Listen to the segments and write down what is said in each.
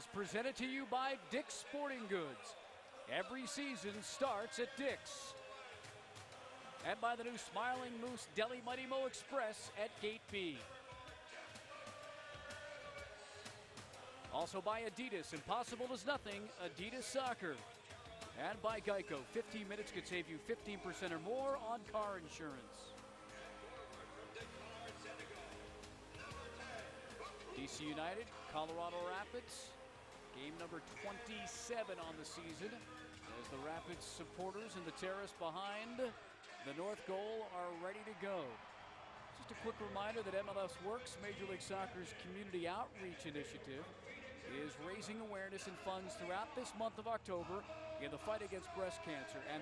is presented to you by Dick's Sporting Goods. Every season starts at Dick's. And by the new Smiling Moose Deli Mighty Mo Express at Gate B. Also by Adidas, impossible is nothing, Adidas Soccer. And by Geico, 15 minutes could save you 15% or more on car insurance. DC United, Colorado Rapids, game number 27 on the season, as the Rapids supporters and the terrace behind the north goal are ready to go. Just a quick reminder that MLS Works, Major League Soccer's community outreach initiative, is raising awareness and funds throughout this month of October in the fight against breast cancer. And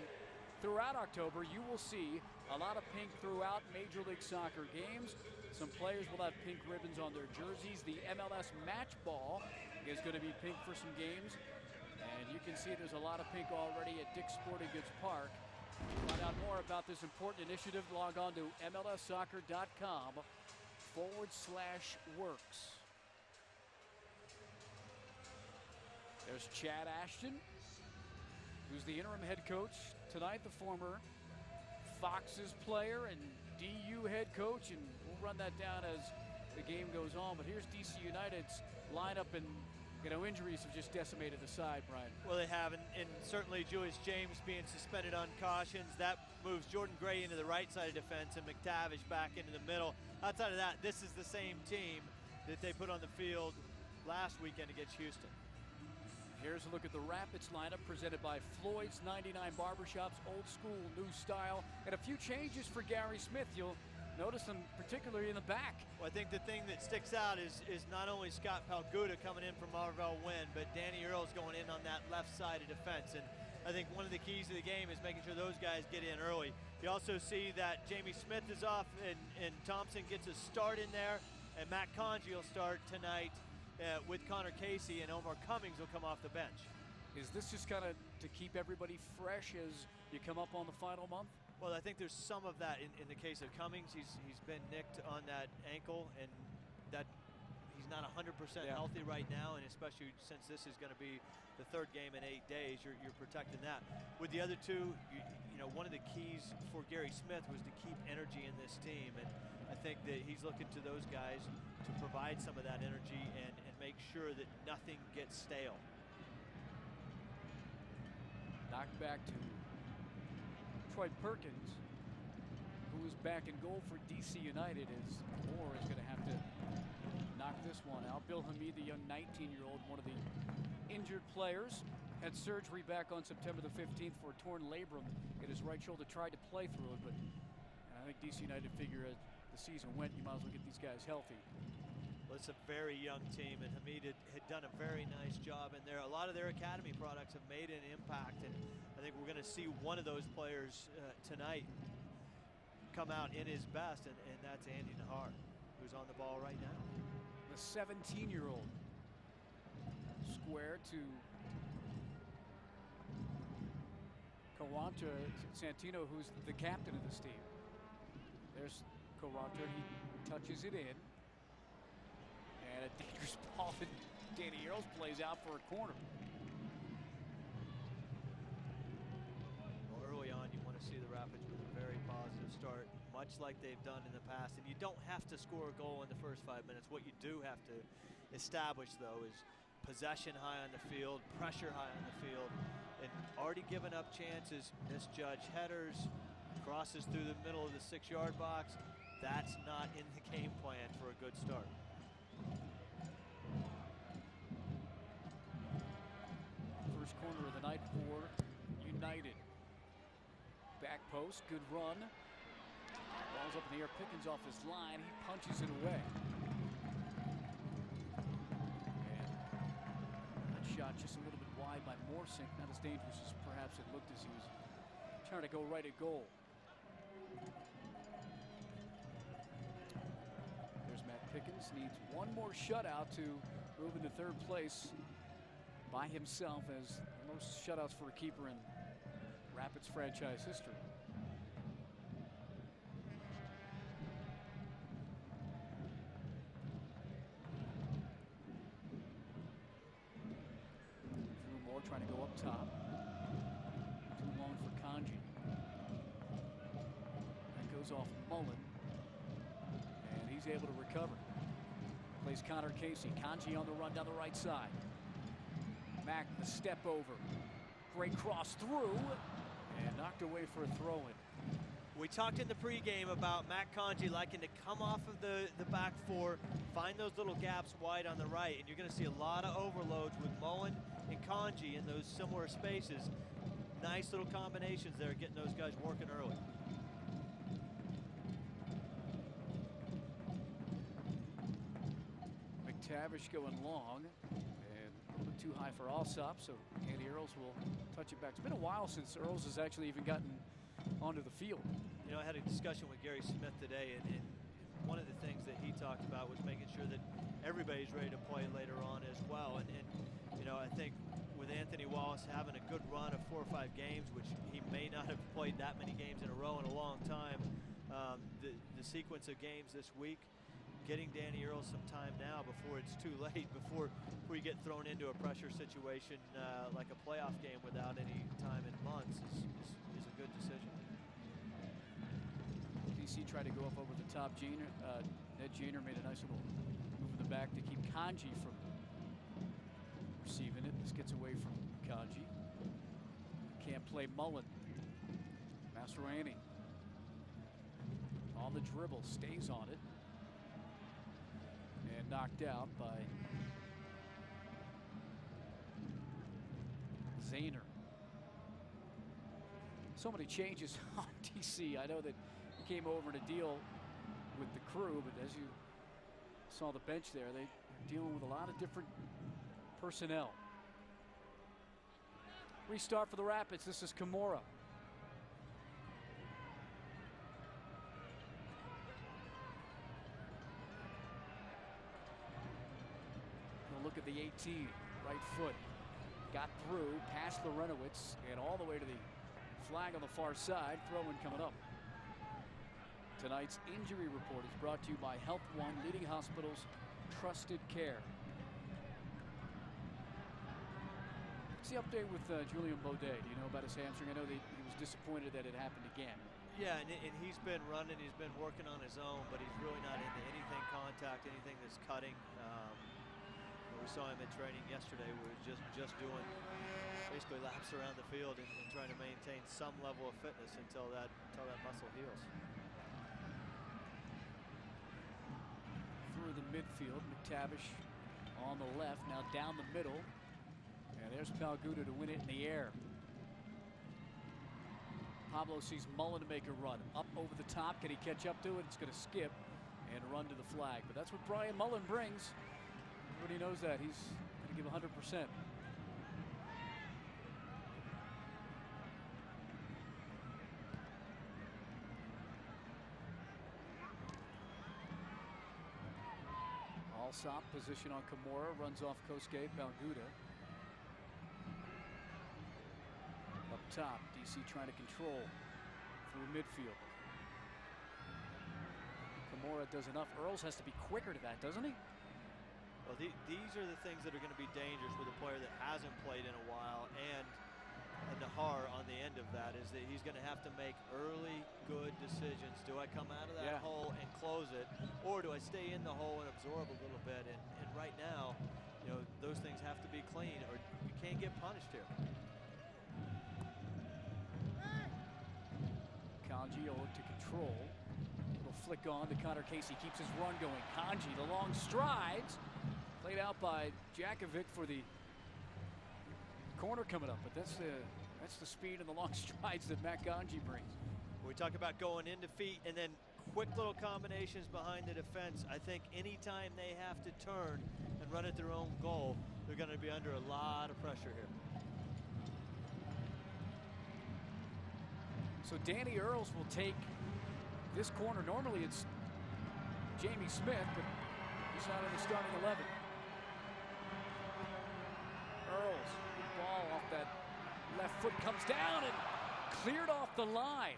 throughout October, you will see a lot of pink throughout Major League Soccer games. Some players will have pink ribbons on their jerseys. The MLS match ball is going to be pink for some games. And you can see there's a lot of pink already at Dick's Sporting Goods Park. To find out more about this important initiative, log on to MLSsoccer.com/works. There's Chad Ashton, who's the interim head coach tonight, the former Foxes player and DU head coach, and we'll run that down as the game goes on. But here's DC United's lineup, and injuries have just decimated the side, Brian. Well, they have, and certainly Julius James being suspended on cautions. That moves Jordan Gray into the right side of defense and McTavish back into the middle. Outside of that, this is the same team that they put on the field last weekend against Houston. Here's a look at the Rapids lineup presented by Floyd's 99 Barbershops, old school, new style, and a few changes for Gary Smith. You'll notice them particularly in the back. Well, I think the thing that sticks out is not only Scott Palguda coming in from Marvell Wynn, but Danny Earls going in on that left side of defense. And I think one of the keys to the game is making sure those guys get in early. You also see that Jamie Smith is off and Thompson gets a start in there, and Matt Conji will start tonight with Connor Casey, and Omar Cummings will come off the bench. Is this just kind of to keep everybody fresh as you come up on the final month? Well, I think there's some of that in the case of Cummings. He's been nicked on that ankle, and that he's not 100% healthy right now, and especially since this is going to be the third game in 8 days, you're protecting that. With the other two, you know, one of the keys for Gary Smith was to keep energy in this team, and I think that he's looking to those guys to provide some of that energy and make sure that nothing gets stale. Knocked back to Troy Perkins, who is back in goal for DC United, as Moore is going to have to knock this one out. Bill Hamid, the young 19-year-old, one of the injured players, had surgery back on September the 15th for a torn labrum in his right shoulder. Tried to play through it, but I think DC United figure as the season went, you might as well get these guys healthy. Well, it's a very young team, and Hamid had done a very nice job in there. A lot of their academy products have made an impact, and I think we're going to see one of those players tonight come out in his best, and that's Andy Nahar, who's on the ball right now. The 17-year-old square to Kawanta Santino, who's the captain of this team. There's Kawanta, he touches it in. And a dangerous ball that Danny Earls plays out for a corner. Well, early on, you want to see the Rapids with a very positive start, much like they've done in the past. And you don't have to score a goal in the first 5 minutes. What you do have to establish, though, is possession high on the field, pressure high on the field, and already given up chances, misjudged headers, crosses through the middle of the 6-yard box. That's not in the game plan for a good start. First corner of the night for United. Back post, good run. Ball's up in the air, Pickens off his line, he punches it away. And that shot just a little bit wide by Morsink, not as dangerous as perhaps it looked as he was trying to go right at goal. There's Matt Pickens, needs one more shutout to move into third place by himself as the most shutouts for a keeper in Rapids franchise history. trying to go up top. Too long for Kanji. That goes off Mullen. And he's able to recover. Plays Connor Casey. Kanji on the run down the right side. Mack, the step over. Great cross through. And knocked away for a throw-in. We talked in the pregame about Matt Kanji liking to come off of the back four, find those little gaps wide on the right, and you're going to see a lot of overloads with Mullen and Kanji in those similar spaces. Nice little combinations there, getting those guys working early. McTavish going long, and a little bit too high for Alsop, so Andy Earls will touch it back. It's been a while since Earls has actually even gotten onto the field. You know, I had a discussion with Gary Smith today, and one of the things that he talked about was making sure that everybody's ready to play later on as well. And you know, I think with Anthony Wallace having a good run of 4 or 5 games, which he may not have played that many games in a row in a long time, the sequence of games this week, getting Danny Earls some time now before it's too late, before you get thrown into a pressure situation like a playoff game without any time in months is a good decision. DC tried to go up over the top. Ned Janer made a nice little move in the back to keep Kanji from receiving it. This gets away from Kanji. Can't play Mullen. Mastroeni on the dribble, stays on it. And knocked out by Zaner. So many changes on DC. I know that he came over to deal with the crew, but as you saw the bench there, they're dealing with a lot of different personnel. Restart for the Rapids. This is Kimura. Look at the 18, right foot. Got through, past Lorenowitz, and all the way to the flag on the far side. Throw-in coming up. Tonight's injury report is brought to you by Health One, leading hospitals, trusted care. What's the update with Julian Baudet? Do you know about his hamstring? I know that he was disappointed that it happened again. Yeah, and he's been running, he's been working on his own, but he's really not into anything contact, anything that's cutting. We saw him in training yesterday where he was just doing basically laps around the field and trying to maintain some level of fitness until that muscle heals. Through the midfield, McTavish on the left, now down the middle. And there's Palguda to win it in the air. Pablo sees Mullen to make a run. Up over the top, can he catch up to it? It's going to skip and run to the flag. But that's what Brian Mullen brings. Everybody knows that. He's going to give 100%. Alsop, position on Kimura, runs off Kosuke Palguda. Up top, DC trying to control through midfield. Kimura does enough. Earls has to be quicker to that, doesn't he? Well, these are the things that are going to be dangerous with a player that hasn't played in a while, and Nahar on the end of that is that he's going to have to make early good decisions. Do I come out of that hole and close it, or do I stay in the hole and absorb a little bit? And right now, you know, those things have to be clean, or you can't get punished here. Kanji will look to control. Little flick on to Connor Casey, keeps his run going. Kanji, the long strides. Played out by Jakovic for the corner coming up, but that's the speed and the long strides that Matt Kanji brings. We talk about going into feet and then quick little combinations behind the defense. I think anytime they have to turn and run at their own goal, they're going to be under a lot of pressure here. So Danny Earls will take this corner. Normally it's Jamie Smith, but he's not in the starting 11. Earls, ball off that left foot, comes down and cleared off the line.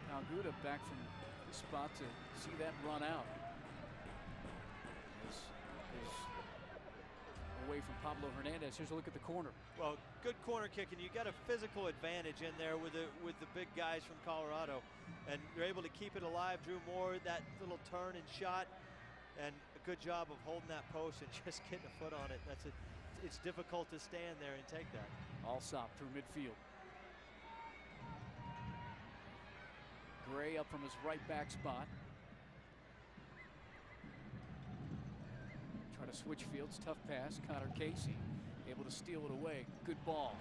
Palguda back from the spot to see that run out. His away from Pablo Hernandez. Here's a look at the corner. Well, good corner kick, and you got a physical advantage in there with the big guys from Colorado, and you're able to keep it alive. Drew Moore, that little turn and shot, and a good job of holding that post and just getting a foot on it. It's difficult to stand there and take that. Alsop through midfield. Gray up from his right back spot. Try to switch fields. Tough pass. Connor Casey able to steal it away. Good ball.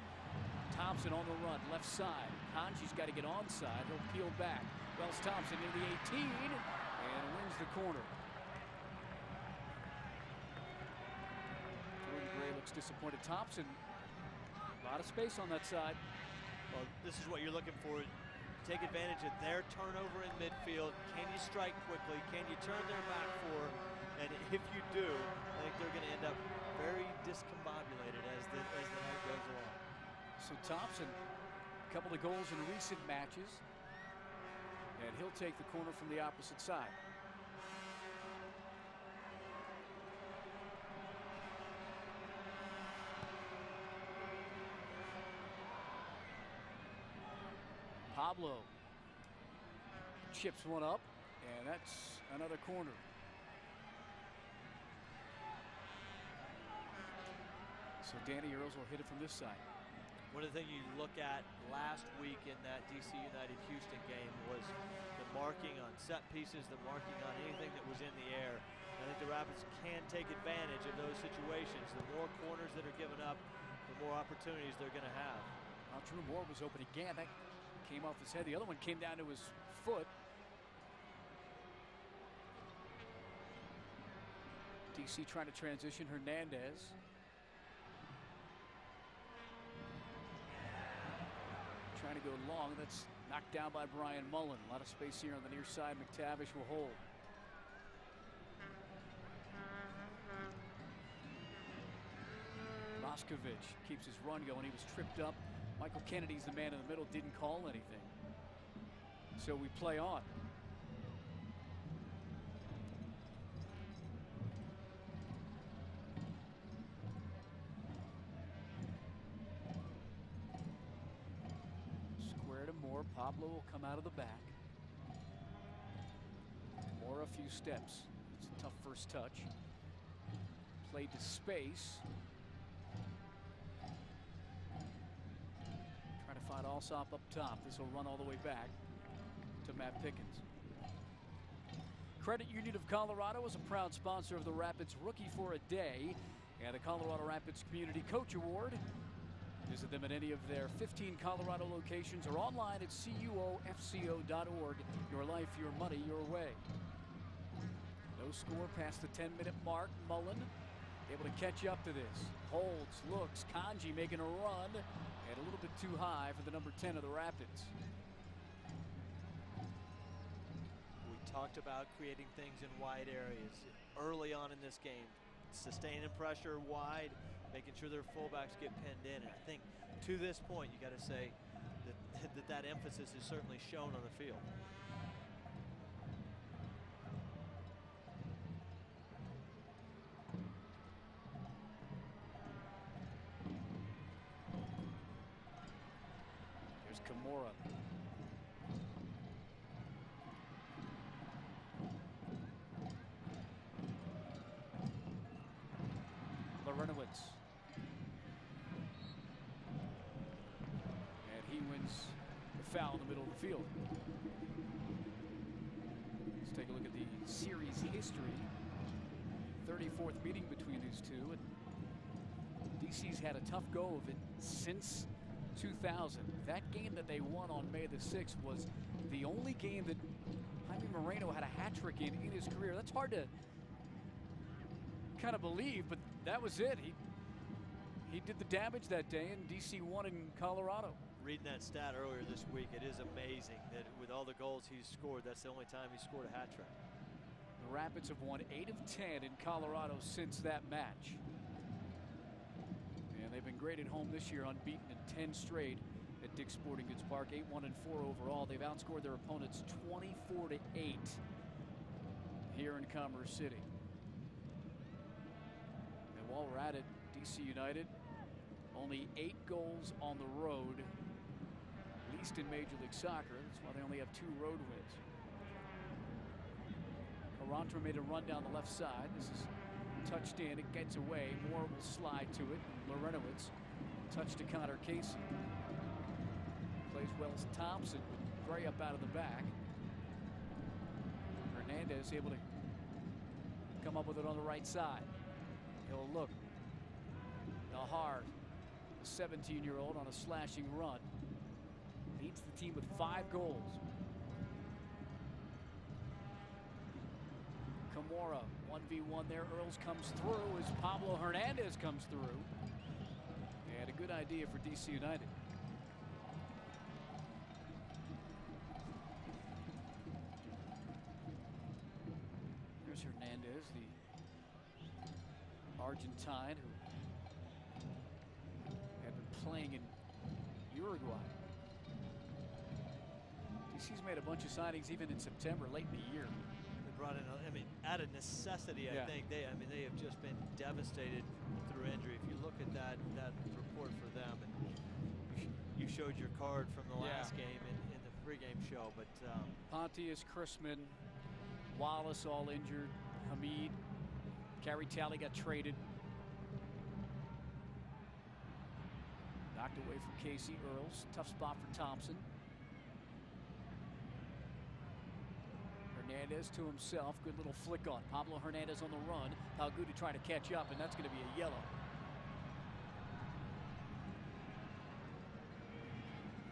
Thompson on the run. Left side. Kanji's got to get onside. He'll peel back. Wells Thompson into the 18 and wins the corner. Jordan Gray looks disappointed. Thompson, a lot of space on that side. Well, this is what you're looking for. Take advantage of their turnover in midfield. Can you strike quickly? Can you turn their back four? And if you do, I think they're going to end up very discombobulated as the night goes along. So Thompson, a couple of goals in recent matches, and he'll take the corner from the opposite side. Pablo chips one up, and that's another corner. So Danny Earls will hit it from this side. One of the things you look at last week in that DC United Houston game was the marking on set pieces, the marking on anything that was in the air. I think the Rapids can take advantage of those situations. The more corners that are given up, the more opportunities they're going to have. Drew Moore was open again. That came off his head. The other one came down to his foot. DC trying to transition. Hernandez. Trying to go long. That's knocked down by Brian Mullen. A lot of space here on the near side. McTavish will hold. Moskovich keeps his run going. He was tripped up. Michael Kennedy's the man in the middle, didn't call anything. So we play on. Square to Moore. Pablo will come out of the back. Moore a few steps. It's a tough first touch. Played to space. Find Alsop up top. This will run all the way back to Matt Pickens. Credit Union of Colorado is a proud sponsor of the Rapids Rookie for a Day and the Colorado Rapids Community Coach Award. Visit them at any of their 15 Colorado locations or online at cuofco.org. Your life, your money, your way. No score past the 10-minute mark. Mullen able to catch up to this. Holds, looks. Kanji making a run. And a little bit too high for the number 10 of the Rapids. We talked about creating things in wide areas early on in this game. Sustaining pressure wide, making sure their fullbacks get pinned in. And I think to this point, you got to say that emphasis is certainly shown on the field. Kimura. Larinowitz. And he wins the foul in the middle of the field. Let's take a look at the series history. 34th meeting between these two. And DC's had a tough go of it since 2000. That game that they won on May the 6th was the only game that Jaime Moreno had a hat trick in his career. That's hard to kind of believe, but that was it. He did the damage that day, and DC won in Colorado. Reading that stat earlier this week, it is amazing that with all the goals he's scored, that's the only time he scored a hat trick. The Rapids have won 8 of 10 in Colorado since that match. And they've been great at home this year, unbeaten in 10 straight at Dick's Sporting Goods Park. 8-1-4 overall. They've outscored their opponents 24-8 here in Commerce City. And while we're at it, DC United. Only 8 goals on the road, least in Major League Soccer. That's why they only have 2 road wins. Carantra made a run down the left side. This is touched in. It gets away. Moore will slide to it. Larentowicz touch to Connor Casey. Plays Wells Thompson with Gray up out of the back. Hernandez able to come up with it on the right side. He'll look. Nahar, the 17-year-old, on a slashing run. Leads the team with 5 goals. Camorra, 1v1 there. Earls comes through as Pablo Hernandez comes through. And a good idea for DC United. Here's Hernandez, the Argentine who had been playing in Uruguay. DC's made a bunch of signings even in September, late in the year. They brought in, I mean, out of necessity, I think. They have just been devastated through injury. If you look at that report for them, and you showed your card from the last game in the pregame show, but Pontius, Chrisman, Wallace all injured. Hamid, Carey Talley got traded. Knocked away from Casey. Earls, tough spot for Thompson. Hernandez to himself, good little flick on. Pablo Hernandez on the run. Palguti trying to catch up, and that's going to be a yellow.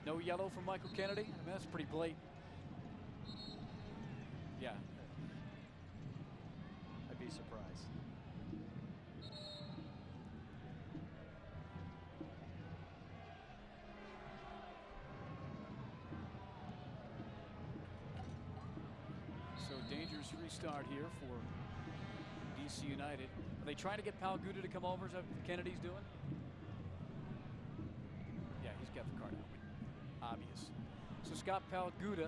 No yellow for Michael Kennedy? I mean, that's pretty blatant. Yeah. I'd be surprised. So dangerous restart here for DC United. Are they trying to get Palguti to come over? Is that what Kennedy's doing? Yeah, he's got the card out. Obvious. So Scott Palguti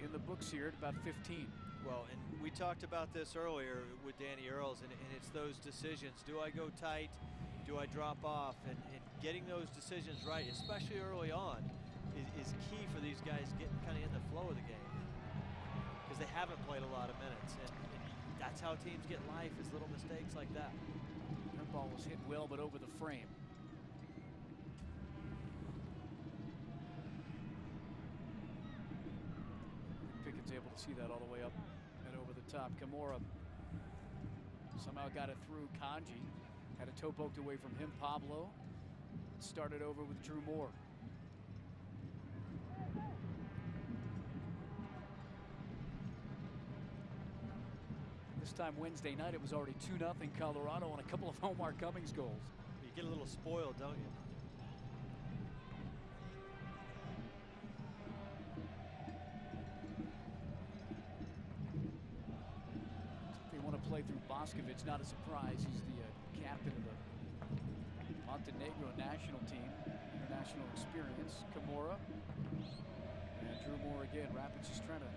in the books here at about 15. Well, and we talked about this earlier with Danny Earls, and it's those decisions. Do I go tight? Do I drop off? And getting those decisions right, especially early on, is key for these guys getting kind of in the flow of the game, because they haven't played a lot of minutes, and that's how teams get life, is little mistakes like that. That ball was hit well, but over the frame. Pickett's able to see that all the way up and over the top. Camorra somehow got it through. Kanji had a toe poked away from him. Pablo started over with Drew Moore. This time Wednesday night, it was already 2-0 Colorado on a couple of Omar Cummings goals. You get a little spoiled, don't you? They want to play through Boscovich, not a surprise. He's the captain of the Montenegro national team. International experience. Camorra. And Drew Moore again. Rapids just trying to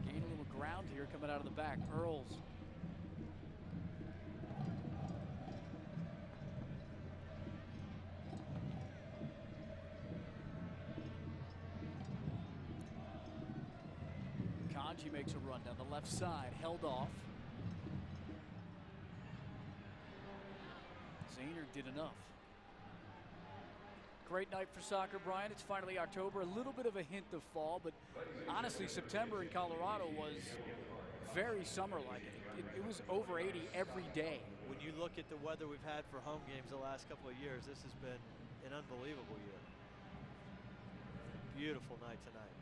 gain a little ground here coming out of the back. Earls. Kanji makes a run down the left side, held off. Zahner did enough. Great night for soccer, Brian. It's finally October. A little bit of a hint of fall, but honestly, September in Colorado was very summer-like. It was over 80 every day. When you look at the weather we've had for home games the last couple of years, this has been an unbelievable year. Beautiful night tonight.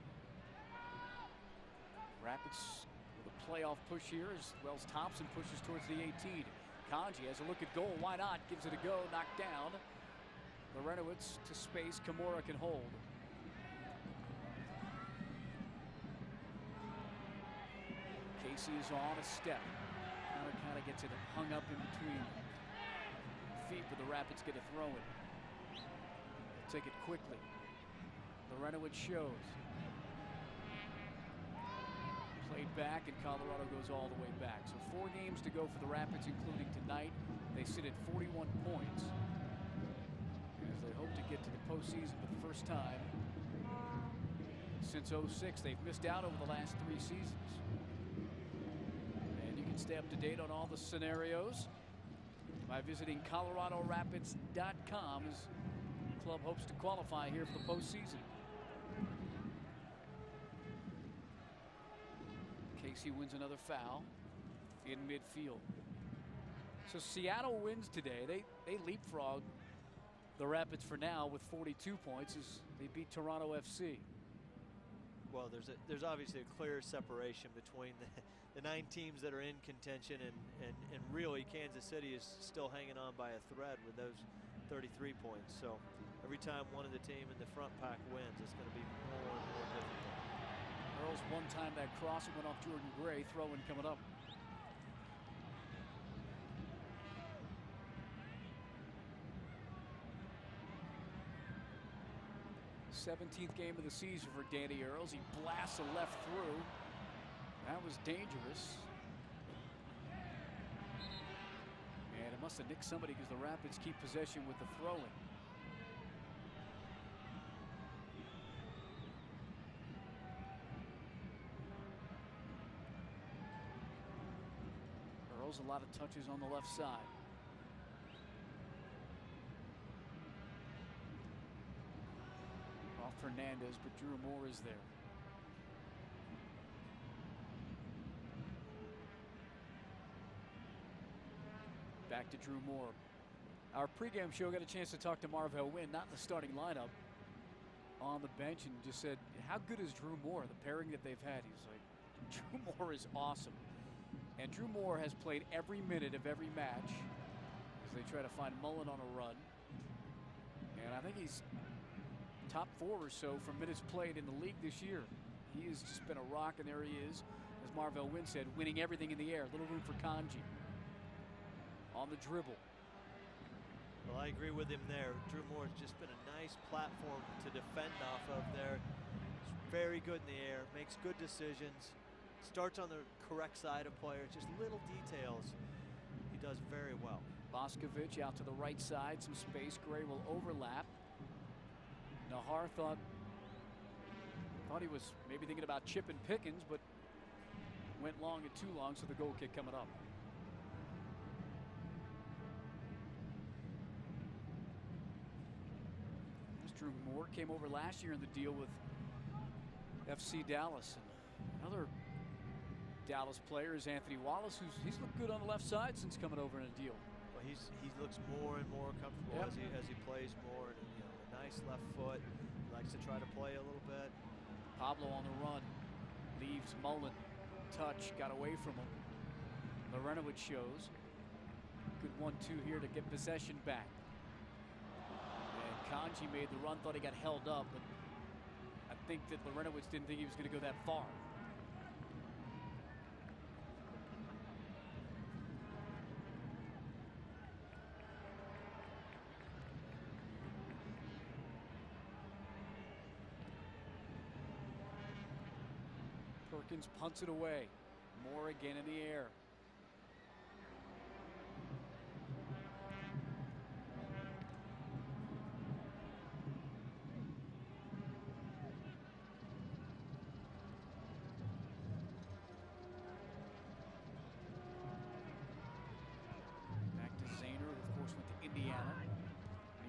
Rapids with a playoff push here as Wells Thompson pushes towards the 18. Kanji has a look at goal. Why not? Gives it a go. Knocked down. Larentowicz to space. Camorra can hold. Casey is on a step. Kind of gets it hung up in between feet, but the Rapids get a throw in. Take it quickly. Larentowicz shows. laid back, and Colorado goes all the way back. So 4 games to go for the Rapids, including tonight. They sit at 41 points as they hope to get to the postseason for the first time since '06. They've missed out over the last 3 seasons. And you can stay up to date on all the scenarios by visiting ColoradoRapids.com as the club hopes to qualify here for the postseason. Casey wins another foul in midfield. So Seattle wins today. They leapfrog the Rapids for now with 42 points as they beat Toronto FC. Well, there's obviously a clear separation between the 9 teams that are in contention and really Kansas City is still hanging on by a thread with those 33 points. So every time one of the team in the front pack wins, it's going to be more and more difficult. Earls one time that cross and went off Jordan Gray. Throw-in coming up. '17th game of the season for Danny Earls. He blasts a left through. That was dangerous. And it must have nicked somebody because the Rapids keep possession with the throw-in. Earls, a lot of touches on the left side. Off Fernandez, but Drew Moore is there. Back to Drew Moore. Our pregame show got a chance to talk to Marvell Wynn, not in the starting lineup, on the bench, and just said, how good is Drew Moore? The pairing that they've had. He's like, Drew Moore is awesome. And Drew Moore has played every minute of every match as they try to find Mullen on a run. And I think he's top 4 or so for minutes played in the league this year. He has just been a rock, and there he is, as Marvell Wynn said, winning everything in the air. Little room for Kanji. On the dribble. Well, I agree with him there. Drew Moore has just been a nice platform to defend off of there. He's very good in the air, makes good decisions, starts on the correct side of players, just little details. He does very well. Boscovich out to the right side, some space. Gray will overlap. Nahar thought he was maybe thinking about chipping Pickens, but went long and too long, so the goal kick coming up. Drew Moore came over last year in the deal with FC Dallas. And another Dallas player is Anthony Wallace, he's looked good on the left side since coming over in a deal. Well, he looks more and more comfortable as he plays more. And, you know, a nice left foot. He likes to try to play a little bit. Pablo on the run, leaves Mullen. Touch, got away from him. Lorenowicz shows. Good 1-2 here to get possession back. Kanji made the run, thought he got held up, but I think that Lorenowicz didn't think he was going to go that far. Perkins punts it away. Moore again in the air.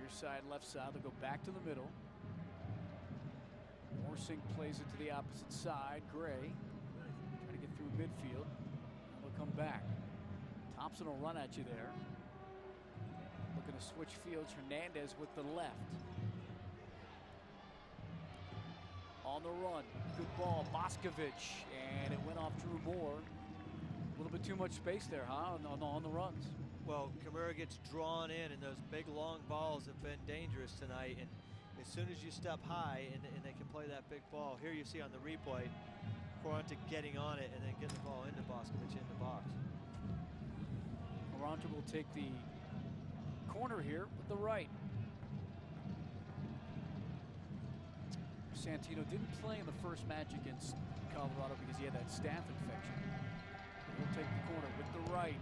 Side, left side, they'll go back to the middle. Morsink plays it to the opposite side. Gray trying to get through midfield. Now they'll come back. Thompson will run at you there. Looking to switch fields. Hernandez with the left. On the run. Good ball. Boscovich. And it went off Drew Moore. A little bit too much space there, huh? On the runs. Well, Kimura gets drawn in, and those big long balls have been dangerous tonight. And as soon as you step high and they can play that big ball, here you see on the replay, Quaranta getting on it and then getting the ball into Boscovich in the box. Quaranta will take the corner here with the right. Santino didn't play in the first match against Colorado because he had that staph infection. He'll take the corner with the right.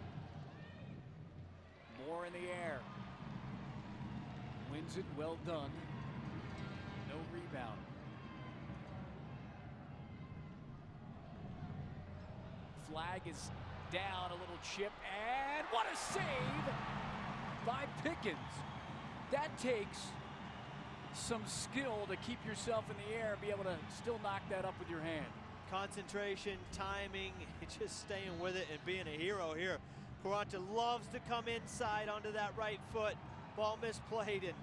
Moore in the air. Wins it, well done. No rebound. Flag is down, a little chip, and what a save by Pickens. That takes some skill to keep yourself in the air and be able to still knock that up with your hand. Concentration, timing, just staying with it and being a hero here. Quaranta loves to come inside onto that right foot. Ball misplayed, and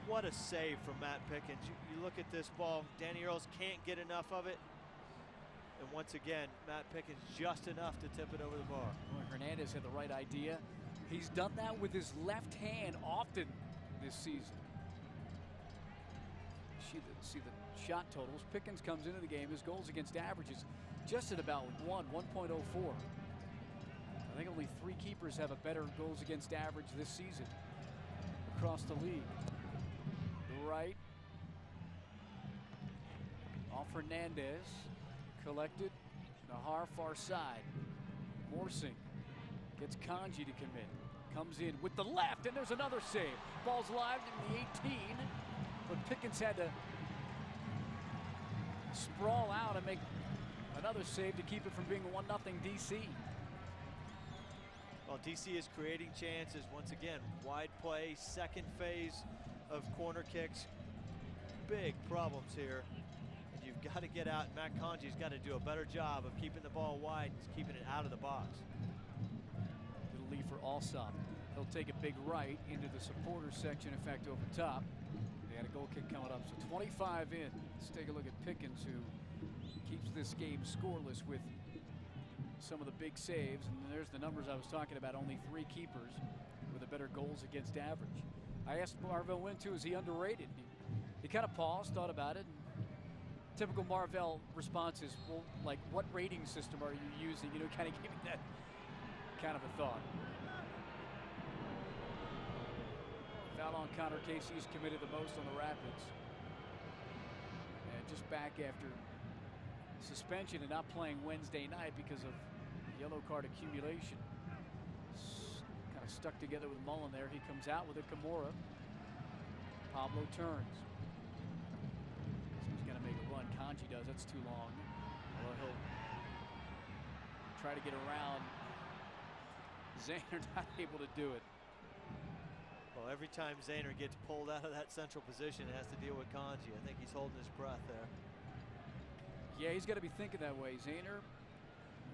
what a save from Matt Pickens. You look at this ball, Danny Earls can't get enough of it. And once again, Matt Pickens just enough to tip it over the bar. Well, Hernandez had the right idea. He's done that with his left hand often this season. See the shot totals. Pickens comes into the game. His goals against average is just at about 1.04. I think only 3 keepers have a better goals against average this season across the league. The right. Off Hernandez. Collected. Nahar far side. Morsing gets Kanji to commit. Comes in with the left, and there's another save. Ball's live in the 18, but Pickens had to sprawl out and make another save to keep it from being 1-0 DC. Well, DC is creating chances once again. Wide play, second phase of corner kicks. Big problems here. And you've got to get out. Matt Kanji's got to do a better job of keeping the ball wide and keeping it out of the box. Little lead for Alsop. He'll take a big right into the supporters section, in fact, over top. They had a goal kick coming up, so 25 in. Let's take a look at Pickens, who keeps this game scoreless with some of the big saves. And there's the numbers I was talking about, only 3 keepers with a better goals against average. I asked Marvell Wynn, too, is he underrated? He kind of paused, thought about it. Typical Marvell response is, well, like, what rating system are you using? You know, kind of giving that kind of a thought. Foul on Connor Casey. He's committed the most on the Rapids. And just back after suspension and not playing Wednesday night because of yellow card accumulation. Kind of stuck together with Mullen there. He comes out with a Kimura. Pablo turns. So he's going to make a run. Kanji does. That's too long. Well, he'll try to get around. Zayner not able to do it. Well, every time Zayner gets pulled out of that central position, it has to deal with Kanji. I think he's holding his breath there. Yeah, he's got to be thinking that way. Zayner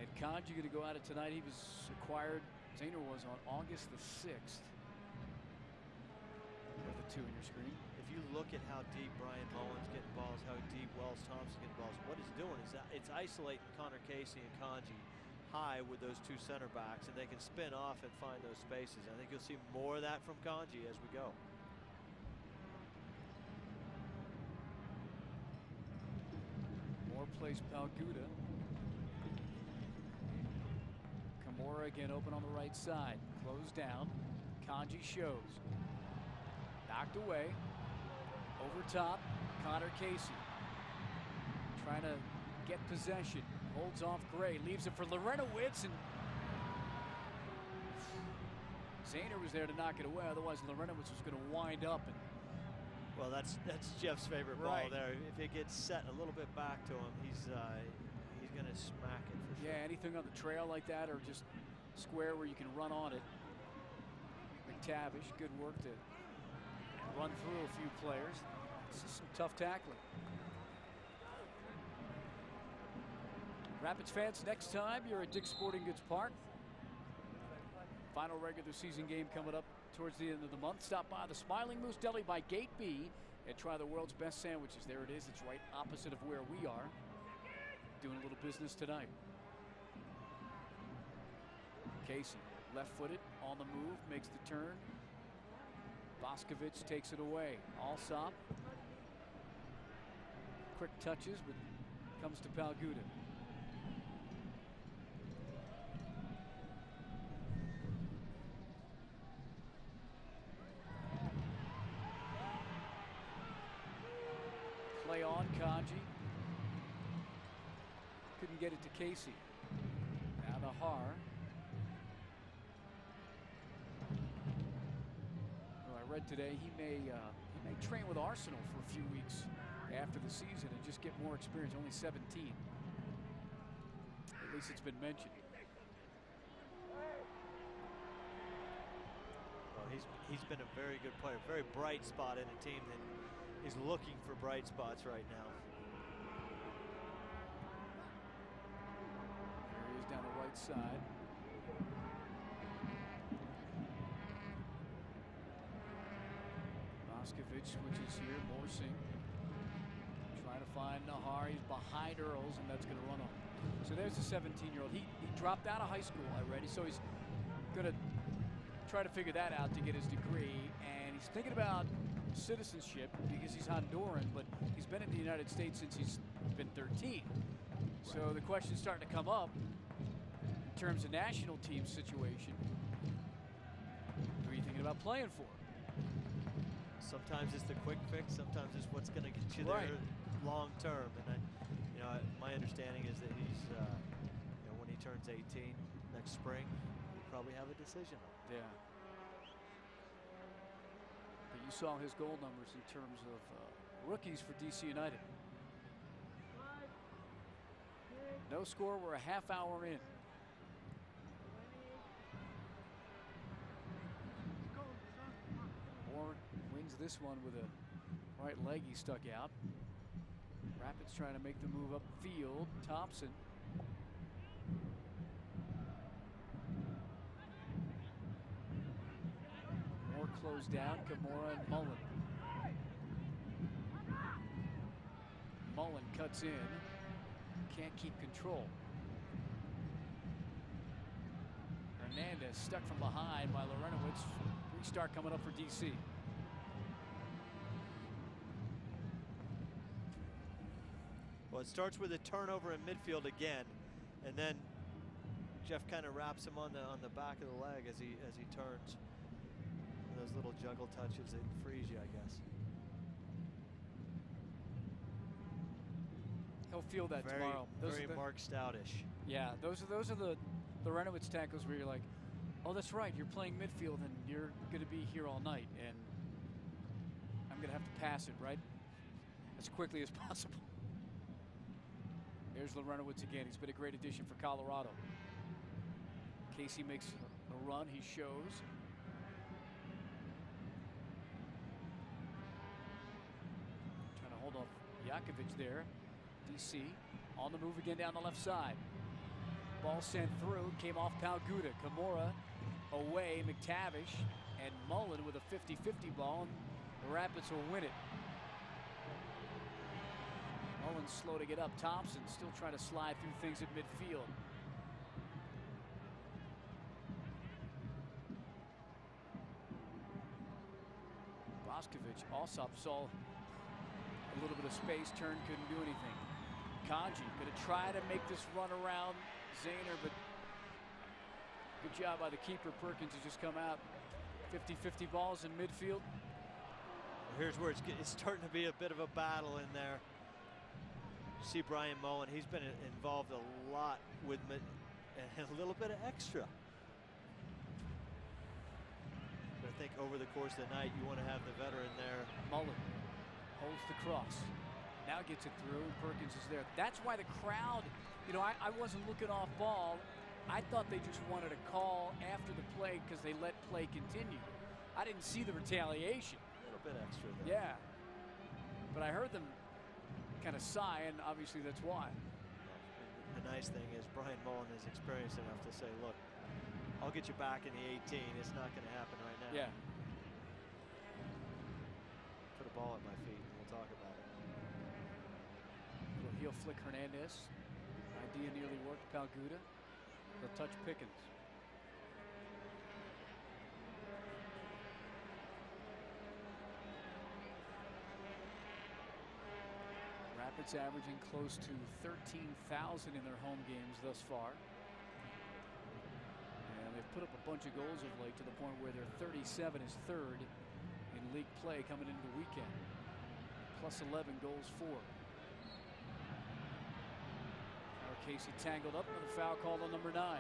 and Kanji going to go at it tonight. He was acquired, Zayner was on August the 6th. You have the 2 on your screen. If you look at how deep Brian Mullen's getting balls, how deep Wells Thompson's getting balls, what it's doing is that it's isolating Connor Casey and Kanji high with those 2 center backs, and they can spin off and find those spaces. I think you'll see more of that from Kanji as we go. Moore plays Palguda. Kimura again open on the right side. Closed down. Kanji shows. Knocked away. Over top. Connor Casey. Trying to get possession. Holds off Gray. Leaves it for Lorenowitz. And Zayner was there to knock it away. Otherwise, Lorenowitz was going to wind up. And well, that's Jeff's favorite ball there. If it gets set a little bit back to him, he's going to smack it for sure. Yeah, anything on the trail like that, or just square where you can run on it. McTavish, good work to run through a few players. This is some tough tackling. Rapids fans, next time you're at Dick's Sporting Goods Park. Final regular season game coming up towards the end of the month. Stop by the Smiling Moose Deli by Gate B and try the world's best sandwiches. There it is. It's right opposite of where we are. Doing a little business tonight. Casey, left-footed, on the move, makes the turn. Boscovich takes it away. Alsop. Quick touches, but comes to Palguda. Play on Kanji. get it to Casey. Now to Har. Well, I read today he may train with Arsenal for a few weeks after the season and just get more experience. Only 17. At least it's been mentioned. Well, he's been a very good player, very bright spot in a team that is looking for bright spots right now. There he is down the right side. Boskovic switches here. Morsing trying to find Nahar. He's behind Earls, and that's going to run on. So there's the 17-year-old. He dropped out of high school already, so he's going to try to figure that out to get his degree. And he's thinking about citizenship because he's Honduran, but he's been in the United States since he's been 13. So the question's starting to come up in terms of national team situation. Who are you thinking about playing for? Sometimes it's the quick fix. Sometimes it's what's going to get you there long term. And my understanding is that he's, when he turns 18 next spring, he'll probably have a decision. Yeah. But you saw his goal numbers in terms of rookies for DC United. No score. We're a half hour in. Moore wins this one with a right leg he stuck out. Rapids trying to make the move upfield. Thompson. Moore closed down. Camora and Mullen. Mullen cuts in. Can't keep control. Hernandez stuck from behind by Lorenowitz. Restart coming up for DC. Well, it starts with a turnover in midfield again, and then Jeff kind of wraps him on the back of the leg as he turns. And those little juggle touches that freeze you, I guess. He'll feel that tomorrow. Very Mark Stoutish. Yeah, those are the Lorenowitz tackles where you're like, oh, that's right, you're playing midfield and you're going to be here all night, and I'm going to have to pass it, right? As quickly as possible. There's Lorenowitz again. He's been a great addition for Colorado. Casey makes a run. He shows. Trying to hold off Jakovic there. DC on the move again down the left side. Ball sent through. Came off Palguda. Camora away. McTavish and Mullen with a 50-50 ball. The Rapids will win it. Mullen's slow to get up. Thompson still trying to slide through things at midfield. Boskovic, Alsop saw a little bit of space, turned, couldn't do anything. Kanji gonna try to make this run around Zahner, but good job by the keeper. Perkins has just come out. 50-50 balls in midfield. Here's where it's starting to be a bit of a battle in there. You see Brian Mullen, he's been involved a lot with a little bit of extra. But I think over the course of the night, you want to have the veteran there. Mullen holds the cross. Now gets it through. Perkins is there. That's why the crowd, I wasn't looking off ball. I thought they just wanted a call after the play because they let play continue. I didn't see the retaliation. A little bit extra there. Yeah. But I heard them kind of sigh, and obviously that's why. The nice thing is Brian Mullen is experienced enough to say, look, I'll get you back in the 18. It's not going to happen right now. Yeah. Put a ball at my feet, and we'll talk about it. Little heel flick Hernandez. Idea nearly worked. Palguda. They'll touch Pickens. Rapids averaging close to 13,000 in their home games thus far. And they've put up a bunch of goals of late to the point where their 37 is third in league play coming into the weekend. Plus 11 goals for. Casey tangled up with a foul called on number 9.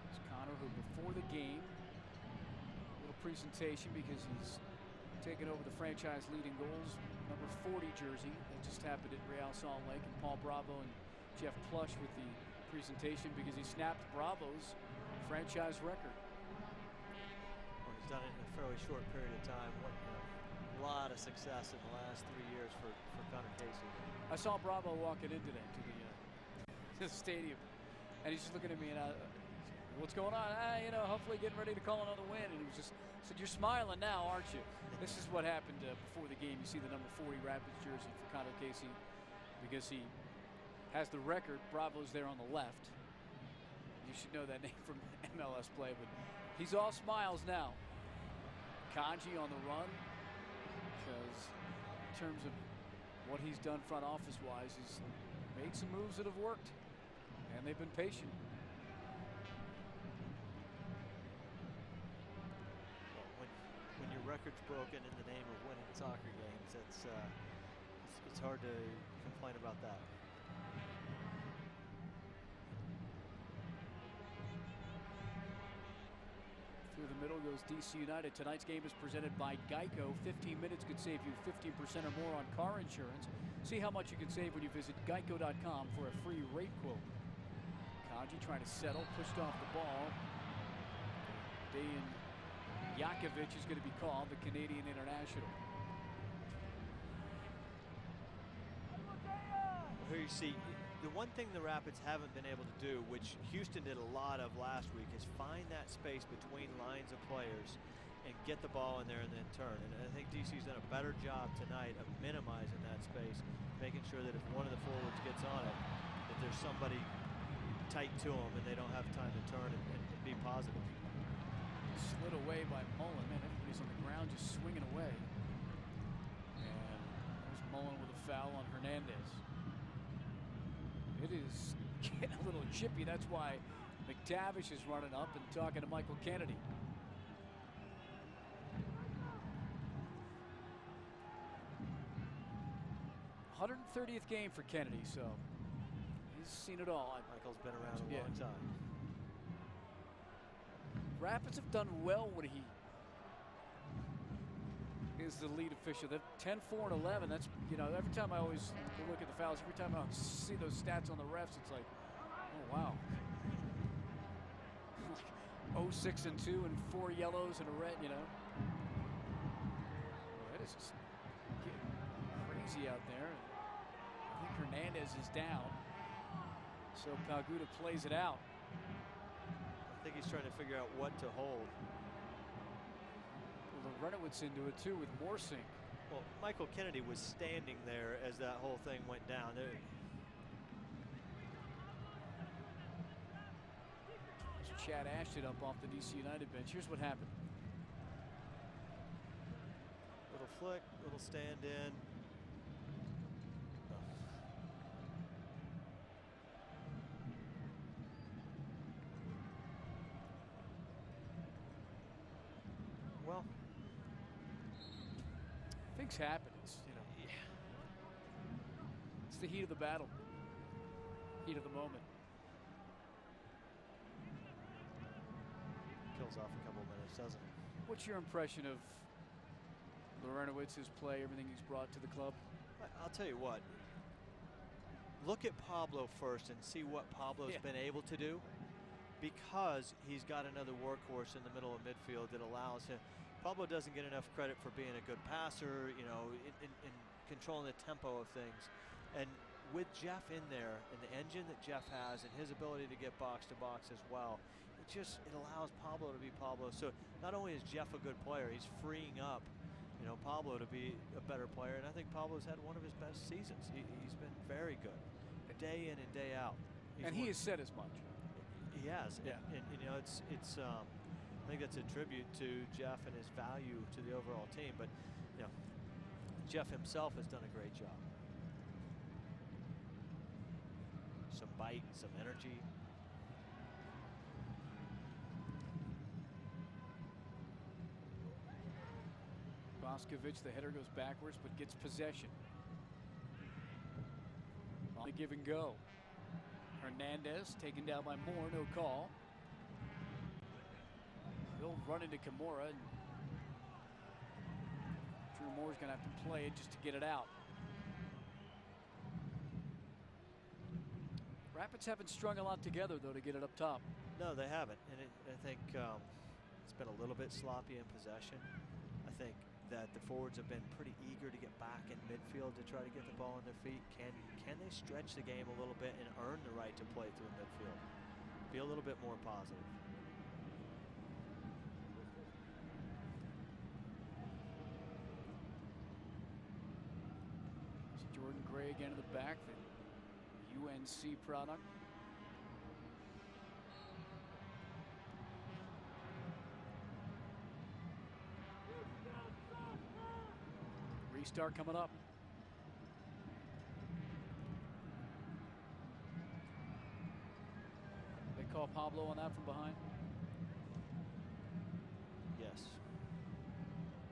It's Connor, who before the game, a little presentation because he's taken over the franchise leading goals, number 40 jersey. That just happened at Real Salt Lake, and Paul Bravo and Jeff Plush with the presentation because he snapped Bravo's franchise record. Well, he's done it in a fairly short period of time. A lot of success in the last 3 years for Connor Casey. I saw Bravo walking in today to the stadium, and he's just looking at me and what's going on? You know, hopefully getting ready to call another win. And he was just said, "You're smiling now, aren't you?" This is what happened before the game. You see the number 40 Rapids jersey for Connor Casey because he has the record. Bravo's there on the left. You should know that name from MLS play, but he's all smiles now. Kanji on the run because in terms of what he's done front office wise, he's made some moves that have worked, and they've been patient. When your record's broken in the name of winning soccer games, it's hard to complain about that. Through the middle goes DC United. Tonight's game is presented by Geico. 15 minutes could save you 15% or more on car insurance. See how much you can save when you visit geico.com for a free rate quote. Kanji trying to settle, pushed off the ball. Dejan Jakovic is going to be called, the Canadian international. Here you see, the one thing the Rapids haven't been able to do, which Houston did a lot of last week, is find that space between lines of players and get the ball in there and then turn. And I think DC's done a better job tonight of minimizing that space, making sure that if one of the forwards gets on it, that there's somebody tight to them and they don't have time to turn and be positive. Slid away by Mullen. Man, everybody's on the ground just swinging away. And there's Mullen with a foul on Hernandez. It is getting a little chippy. That's why McTavish is running up and talking to Michael Kennedy. '30th game for Kennedy, so he's seen it all. Michael's been around a long time. Rapids have done well when he is the lead official. They're 10-4-11. That's, you know, every time I always look at the fouls, every time I see those stats on the refs, it's like, oh wow. 0-6-2 and 4 yellows and a red, you know. Well, that is just getting crazy out there. I think Hernandez is down. So Palguda plays it out. I think he's trying to figure out what to hold. Well, Renowitz into it too with Morsink. Well, Michael Kennedy was standing there as that whole thing went down. Chad Ashton up off the DC United bench. Here's what happened. Little flick, little stand in. Well, things happen. It's, you know, it's the heat of the battle, heat of the moment. Kills off a couple minutes, doesn't it? What's your impression of Larentowicz, his play, everything he's brought to the club? I'll tell you what. Look at Pablo first and see what Pablo's been able to do, because he's got another workhorse in the middle of midfield that allows him. Pablo doesn't get enough credit for being a good passer, you know, in controlling the tempo of things. And with Jeff in there and the engine that Jeff has and his ability to get box to box as well, it allows Pablo to be Pablo. So not only is Jeff a good player, he's freeing up, you know, Pablo to be a better player. And I think Pablo's had one of his best seasons. He's been very good, day in and day out. And he has said as much. He has. Yeah. And you know, it's I think that's a tribute to Jeff and his value to the overall team. But you know, Jeff himself has done a great job. Some bite, some energy. Boscovich, the header goes backwards, but gets possession. On the give and go. Hernandez taken down by Moore, no call. He'll run into Kimura, and Drew Moore's going to have to play it just to get it out. Rapids haven't strung a lot together, though, to get it up top. No, they haven't, and I think it's been a little bit sloppy in possession. I think that the forwards have been pretty eager to get back in midfield to try to get the ball on their feet. Can they stretch the game a little bit and earn the right to play through midfield? Be a little bit more positive. It's Jordan Gray again in the back, the UNC product. Restart coming up. They call Pablo on that from behind. Yes.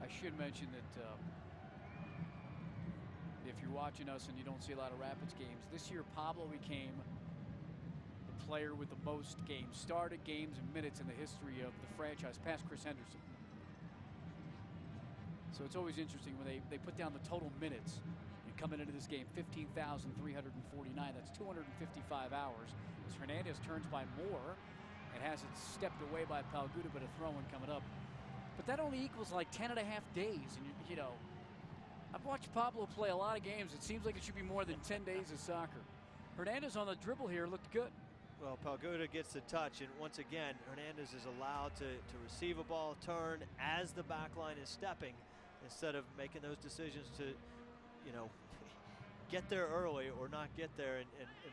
I should mention that if you're watching us and you don't see a lot of Rapids games, this year Pablo became the player with the most games, started games and minutes in the history of the franchise, past Chris Henderson. So it's always interesting when they put down the total minutes. You coming into this game, 15,349. That's 255 hours. As Hernandez turns by Moore and has it stepped away by Palguda, but a throw-in coming up. But that only equals like 10 and a half days. And, you know, I've watched Pablo play a lot of games. It seems like it should be more than 10 days of soccer. Hernandez on the dribble here looked good. Well, Palguda gets the touch, and once again, Hernandez is allowed to receive a ball, turn as the back line is stepping, instead of making those decisions to, you know, get there early or not get there, and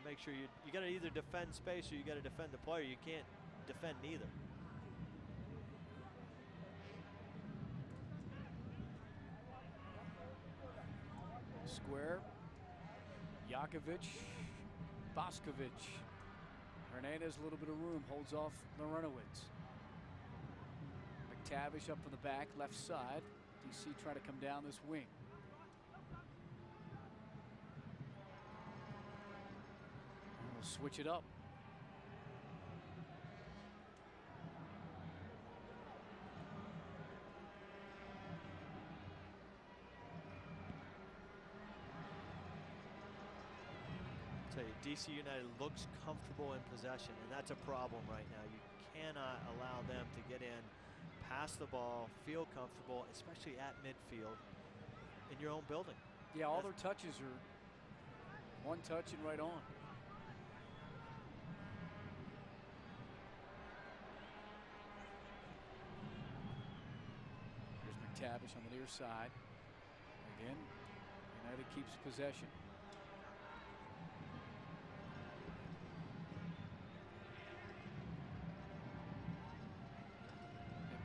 make sure you got to either defend space or you got to defend the player. You can't defend neither. Square. Jakovic. Boscovich. Hernandez, a little bit of room, holds off Larenowitz. McTavish up from the back, left side. DC try to come down this wing. And we'll switch it up. I'll tell you, DC United looks comfortable in possession, and that's a problem right now. You cannot allow them to get in, pass the ball, feel comfortable, especially at midfield in your own building. Yeah, all their touches are one touch and right on. Here's McTavish on the near side. Again, United keeps possession.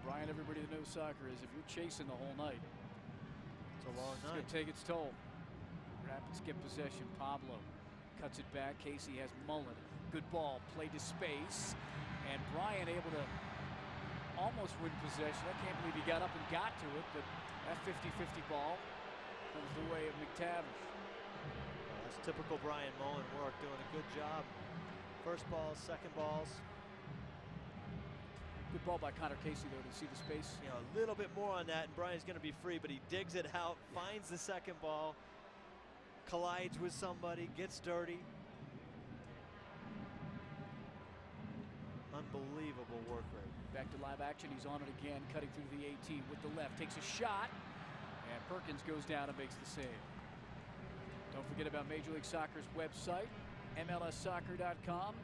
Brian, everybody that knows soccer is if you're chasing the whole night, It's a long it's night. going to take its toll. Rapids get possession. Pablo cuts it back. Casey has Mullen. Good ball. Played to space. And Brian able to almost win possession. I can't believe he got up and got to it, but that 50-50 ball comes the way of McTavish. Well, that's typical Brian Mullen work, doing a good job. First balls, second balls. Good ball by Connor Casey, though, to see the space. You know, a little bit more on that, and Brian's going to be free, but he digs it out, finds the second ball, collides with somebody, gets dirty. Unbelievable work rate. Back to live action. He's on it again, cutting through the 18 with the left. Takes a shot, and Perkins goes down and makes the save. Don't forget about Major League Soccer's website, MLSsoccer.com.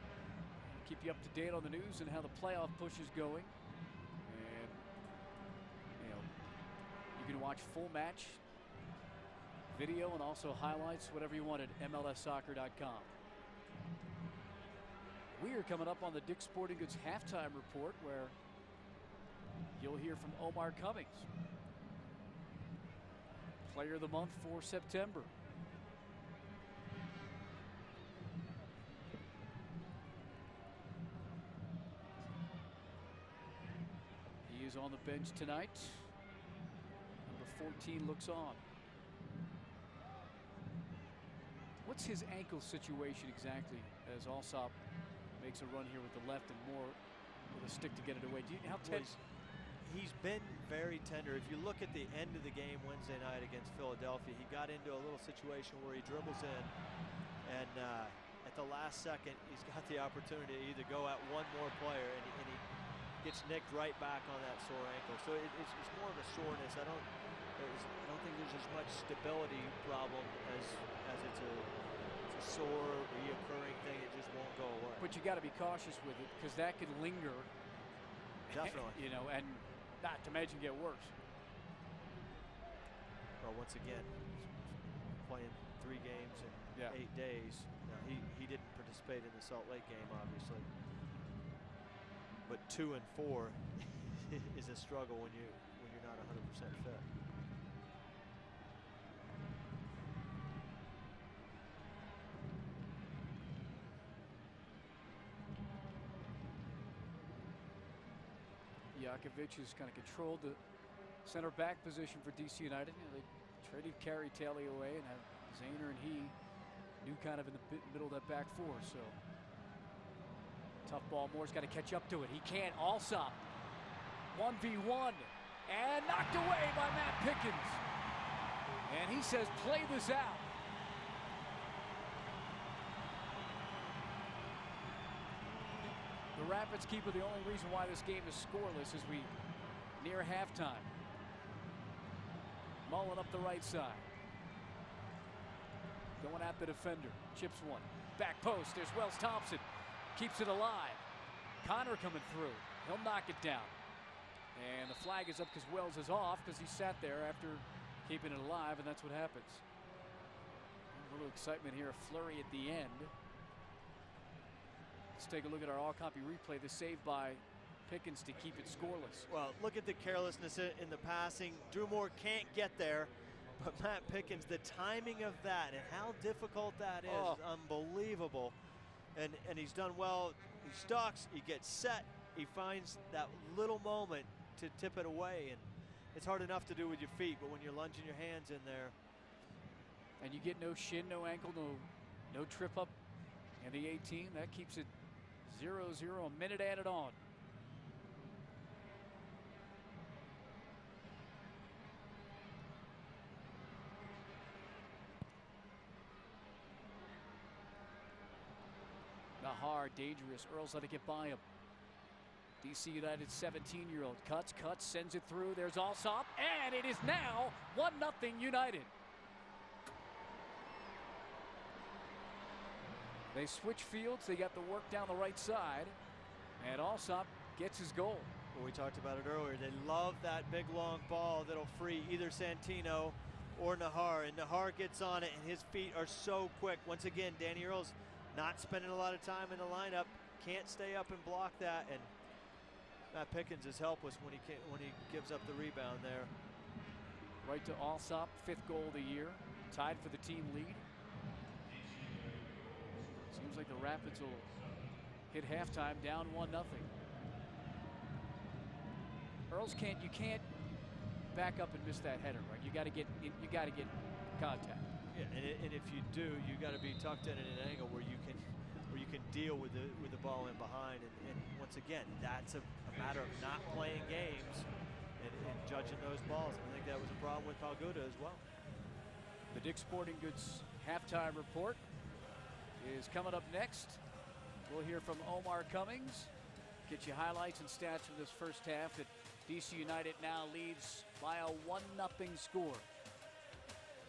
Keep you up to date on the news and how the playoff push is going. And, you know, you can watch full match video and also highlights, whatever you want, at MLSsoccer.com. We are coming up on the Dick's Sporting Goods halftime report, where you'll hear from Omar Cummings, Player of the Month for September. He is on the bench tonight. Number 14 looks on. What's his ankle situation exactly as Alsop makes a run here with the left and Moore with a stick to get it away? How tense? He's been very tender. If you look at the end of the game Wednesday night against Philadelphia, he got into a little situation where he dribbles in, and at the last second, he's got the opportunity to either go at one more player, and he gets nicked right back on that sore ankle. So it's more of a soreness. I don't think there's as much stability problem as it's a sore, reoccurring thing. It just won't go away. But you got to be cautious with it because that could linger. Definitely. You know, and not to mention get worse. Well, once again, playing 3 games in 8 days. Now, he didn't participate in the Salt Lake game, obviously. But 2 and 4 is a struggle when you're not 100% fit. Jakovic has kind of controlled the center back position for DC United. You know, they traded Kerry Taylor away and had Zayner and he knew kind of in the middle of that back 4. So tough ball. Moore's got to catch up to it. He can't. Alsop 1v1 and knocked away by Matt Pickens. And he says, play this out. The Rapids keeper, the only reason why this game is scoreless is we near halftime. Mullen up the right side. Going at the defender. Chips one. Back post. There's Wells Thompson. Keeps it alive. Connor coming through. He'll knock it down. And the flag is up because Wells is off because he sat there after keeping it alive, and that's what happens. A little excitement here. A flurry at the end. Let's take a look at our all-copy replay. The save by Pickens to keep it scoreless. Well, look at the carelessness in the passing. Drew Moore can't get there, but Matt Pickens, the timing of that and how difficult that is unbelievable. And he's done well. He stalks, he gets set, he finds that little moment to tip it away, and it's hard enough to do with your feet, but when you're lunging your hands in there. And you get no shin, no ankle, no trip up in the 18. That keeps it 0-0, a minute added on. Nahar, dangerous. Earl's let it get by him. DC United 17-year-old cuts, sends it through. There's Alsop, and it is now 1-0 United. They switch fields. They got the work down the right side, and Alsop gets his goal. Well, we talked about it earlier. They love that big long ball that'll free either Santino or Nahar, and Nahar gets on it, and his feet are so quick. Once again, Danny Earls not spending a lot of time in the lineup, can't stay up and block that, and Matt Pickens is helpless when he gives up the rebound there. Right to Alsop, 5th goal of the year, tied for the team lead. Seems like the Rapids will hit halftime down 1-0. Earls you can't back up and miss that header, right? You got to get contact. Yeah, and if you do, you got to be tucked in at an angle where you can deal with the ball in behind. And once again, that's a matter of not playing games and judging those balls. I think that was a problem with Palguda as well. The Dick's Sporting Goods halftime report is coming up next. We'll hear from Omar Cummings. Get you highlights and stats from this first half that DC United now leads by a 1-0 score.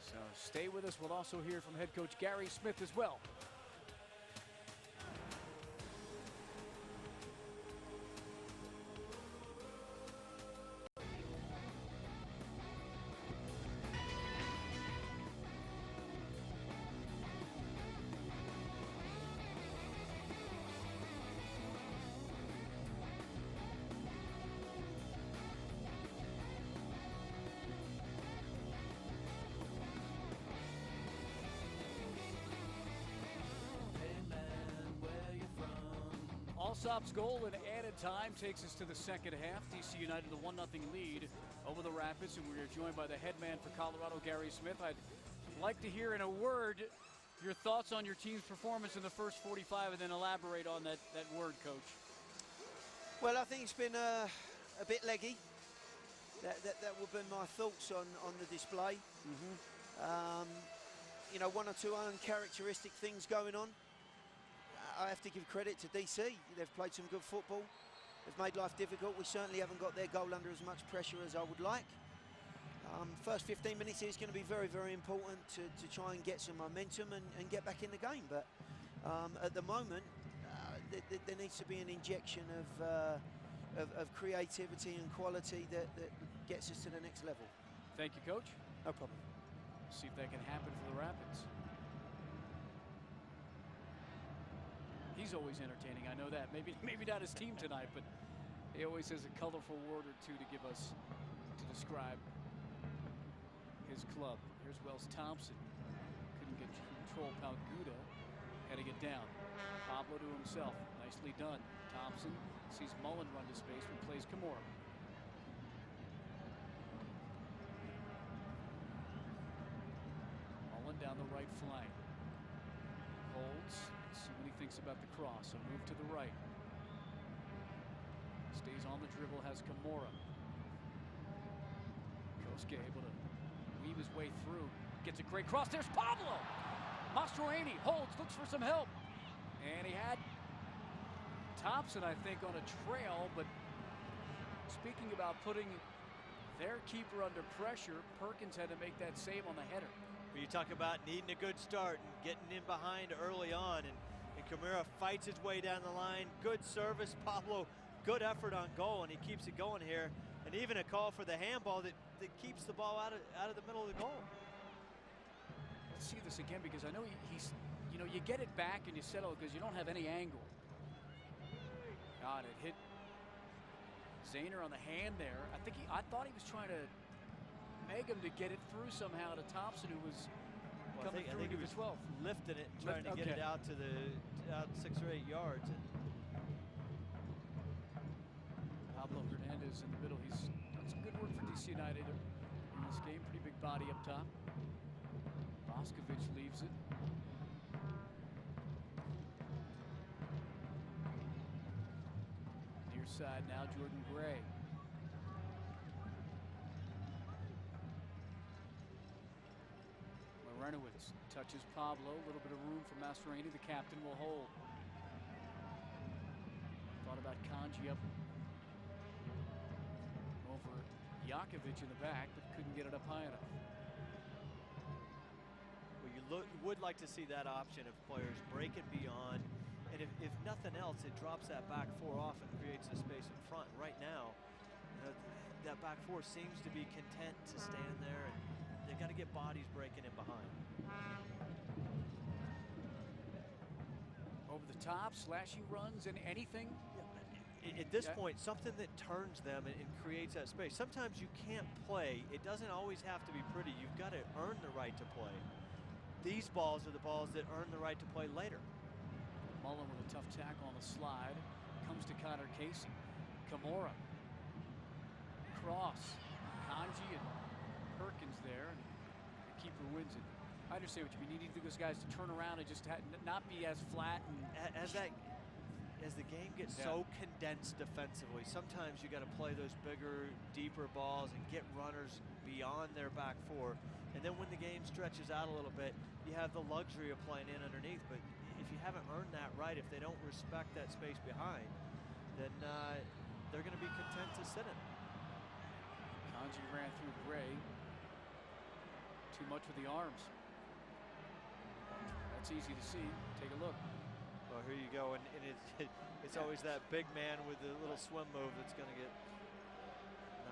So stay with us. We'll also hear from head coach Gary Smith as well. Alsop's goal in added time takes us to the second half. DC United a 1-0 lead over the Rapids, and we're joined by the head man for Colorado, Gary Smith. I'd like to hear in a word your thoughts on your team's performance in the first 45 and then elaborate on that word, Coach. Well, I think it's been a bit leggy. That would be my thoughts on the display. You know, one or two uncharacteristic things going on. I have to give credit to DC. They've played some good football. They've made life difficult. We certainly haven't got their goal under as much pressure as I would like. First 15 minutes here is going to be very, very important to try and get some momentum and get back in the game. But at the moment, there needs to be an injection of creativity and quality that gets us to the next level. Thank you, Coach. No problem. See if that can happen for the Rapids. He's always entertaining, I know that. Maybe not his team tonight, but he always has a colorful word or two to give us to describe his club. Here's Wells Thompson. Couldn't get control. Palguda had to get down. Pablo to himself. Nicely done. Thompson sees Mullen run to space, but plays Kimura. Mullen down the right flank. Holds. See what he thinks about the cross. A move to the right. Stays on the dribble, has Kimura. Kosuke able to weave his way through. Gets a great cross. There's Pablo! Mastroeni holds, looks for some help. And he had Thompson, I think, on a trail, but speaking about putting their keeper under pressure, Perkins had to make that save on the header. You talk about needing a good start and getting in behind early on, and Kimura fights his way down the line. Good service. Pablo, good effort on goal, and he keeps it going here. And even a call for the handball that keeps the ball out of the middle of the goal. Let's see this again, because I know he's, you know, you get it back and you settle because you don't have any angle. God, it hit Zayner on the hand there. I thought he was trying to make him to get it through somehow to Thompson, who was coming through to the 12. Lifting it, trying to get it out to out 6 or 8 yards. Pablo Hernandez in the middle. He's done some good work for DC United in this game. Pretty big body up top. Boskovic leaves it. Near side now, Jordan Gray. Marinowitz touches Pablo. A little bit of room for Mastroeni. The captain will hold. Thought about Kanji up over Jakovic in the back, but couldn't get it up high enough. Well, you would like to see that option of players breaking beyond, and if nothing else, it drops that back four off and creates a space in front. Right now, that back four seems to be content to stand there, and they've got to get bodies breaking in behind. Over the top, slashing runs, and anything? At this point, something that turns them and creates that space. Sometimes you can't play. It doesn't always have to be pretty. You've got to earn the right to play. These balls are the balls that earn the right to play later. Mullen with a tough tackle on the slide. Comes to Connor Casey. Kimura. Cross. Kanji and Perkins there. And the keeper wins it. I understand what you mean. You need those guys to turn around and just not be as flat. And as the game gets so condensed defensively, sometimes you got to play those bigger, deeper balls and get runners beyond their back four. And then when the game stretches out a little bit, you have the luxury of playing in underneath. But if you haven't earned that right, if they don't respect that space behind, then they're going to be content to sit in. Kanji ran through Gray. Too much with the arms. That's easy to see. Take a look. Well, here you go, and it's always that big man with the little swim move that's going to get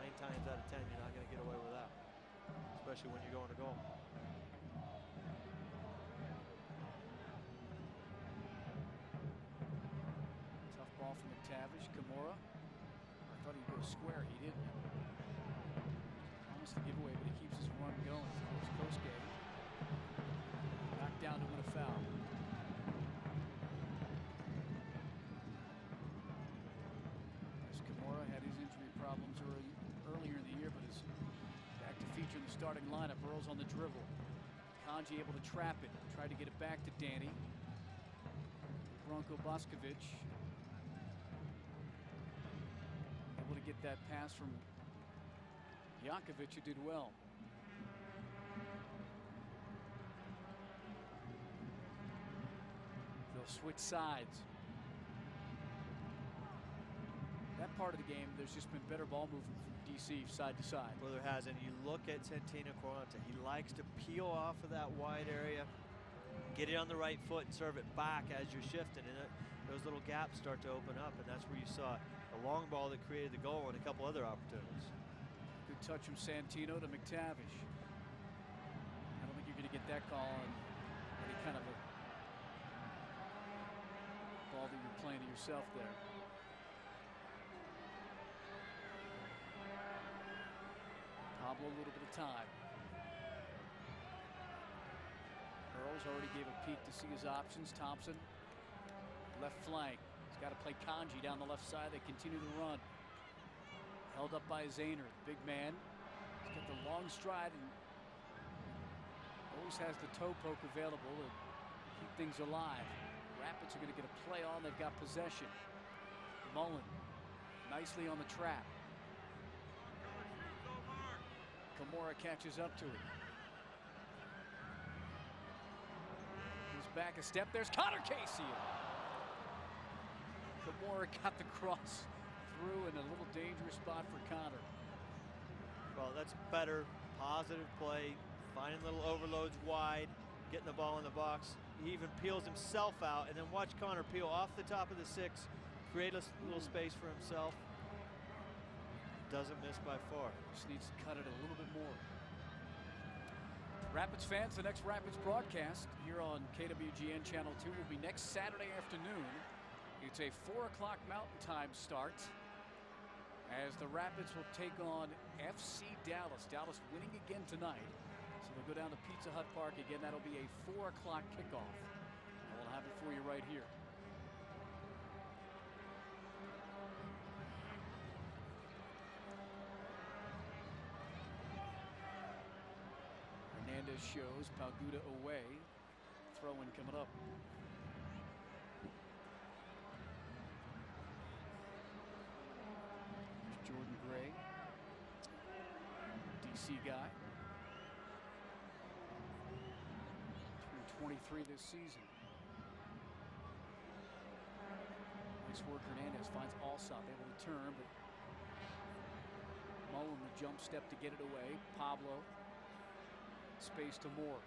9 times out of 10. You're not going to get away with that, especially when you're going to goal. Tough ball from McTavish. Kimura. I thought he'd go square. He didn't. Promised the giveaway, but he keeps his run going. There's Kosuke. Back down to win a foul. Kimura had his injury problems earlier in the year, but has starting lineup. Earls on the dribble. Kanji able to trap it. Tried to get it back to Danny. Branko Boskovic able to get that pass from Jankovic, who did well. They'll switch sides. That part of the game, there's just been better ball movement from DC side to side. Well, there has, and you look at Santino Quaranta. He likes to peel off of that wide area, get it on the right foot, and serve it back as you're shifting. And those little gaps start to open up, and that's where you saw a long ball that created the goal and a couple other opportunities. Good touch from Santino to McTavish. I don't think you're going to get that call on any kind of a ball that you're playing to yourself there. Pablo, a little bit of time. Earls already gave a peek to see his options. Thompson, left flank. He's got to play Kanji down the left side. They continue to run. Held up by Zayner, the big man. He's got the long stride and always has the toe poke available to keep things alive. Rapids are going to get a play on. They've got possession. Mullen nicely on the trap. Kimura catches up to it. He's back a step. There's Connor Casey. Kimura got the cross through in a little dangerous spot for Connor. Well, that's better, positive play, finding little overloads wide, getting the ball in the box. He even peels himself out, and then watch Connor peel off the top of the 6, create a little space for himself. Doesn't miss by far. Just needs to cut it a little bit more. Rapids fans, the next Rapids broadcast here on KWGN Channel 2 will be next Saturday afternoon. It's a 4 o'clock Mountain Time start as the Rapids will take on FC Dallas. Dallas winning again tonight. So they'll go down to Pizza Hut Park again. That'll be a 4 o'clock kickoff. And we'll have it for you right here. Hernandez shows Palguda away. Throw-in coming up. There's Jordan Gray, DC guy. Turned 23 this season. Nice work. Hernandez finds Alsop able to turn, but Mullen the jump step to get it away. Pablo. Space to Moore.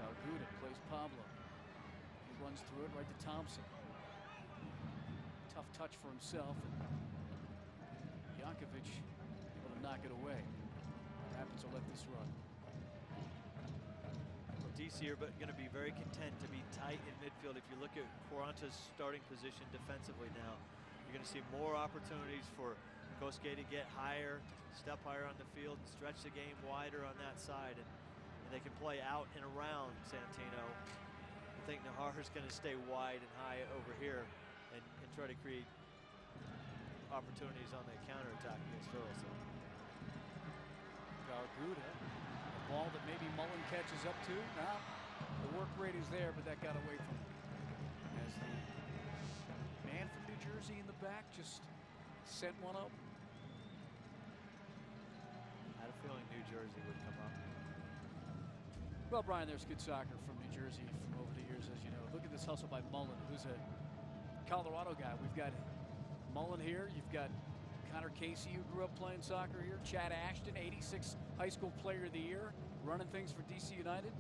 Palguda plays Pablo. He runs through it right to Thompson. Tough touch for himself. And Jankovic able to knock it away. Rapids will let this run. DC are going to be very content to be tight in midfield. If you look at Quaranta's starting position defensively now, you're going to see more opportunities for Kosuke to get higher, step higher on the field, and stretch the game wider on that side. And they can play out and around Santino. I think Nahar's going to stay wide and high over here and try to create opportunities on the counterattack against Earlson. Palguda. Ball that maybe Mullen catches up to. Now, the work rate is there, but that got away from him. As the man from New Jersey in the back just sent one up. I had a feeling New Jersey would come up. Well, Brian, there's good soccer from New Jersey from over the years, as you know. Look at this hustle by Mullen, who's a Colorado guy. We've got Mullen here. You've got Connor Casey, who grew up playing soccer here. Chad Ashton, 86 High School Player of the Year, running things for DC United.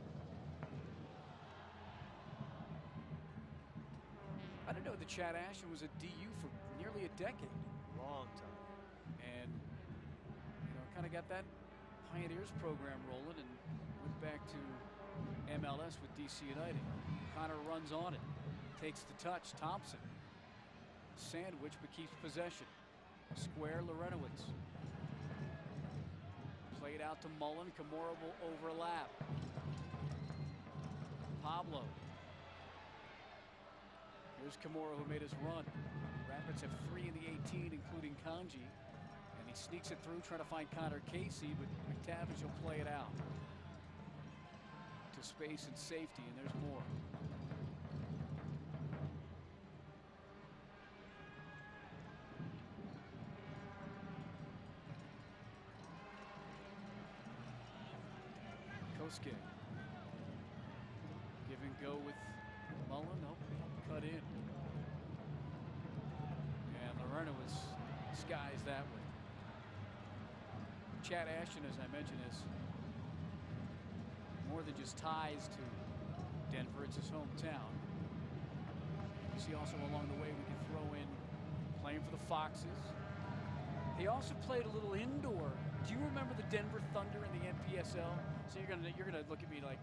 I didn't know that Chad Ashton was at DU for nearly a decade. Long time. And, you know, kind of got that Pioneers program rolling and went back to MLS with DC United. Connor runs on it, takes the touch. Thompson, sandwich, but keeps possession. Square, Lorenowitz. Played out to Mullen. Kimura will overlap. Pablo. Here's Kimura, who made his run. Rapids have 3 in the 18, including Kanji. And he sneaks it through, trying to find Connor Casey, but McTavish will play it out to space and safety, and there's more. Kosuke. Give and go with Mullen. Nope, cut in. And Lerner was skies that way. Chad Ashton, as I mentioned, is more than just ties to Denver. It's his hometown. You see also along the way we can throw in playing for the Foxes. He also played a little indoor. Do you remember the Denver Thunder in the NPSL? So you're gonna look at me like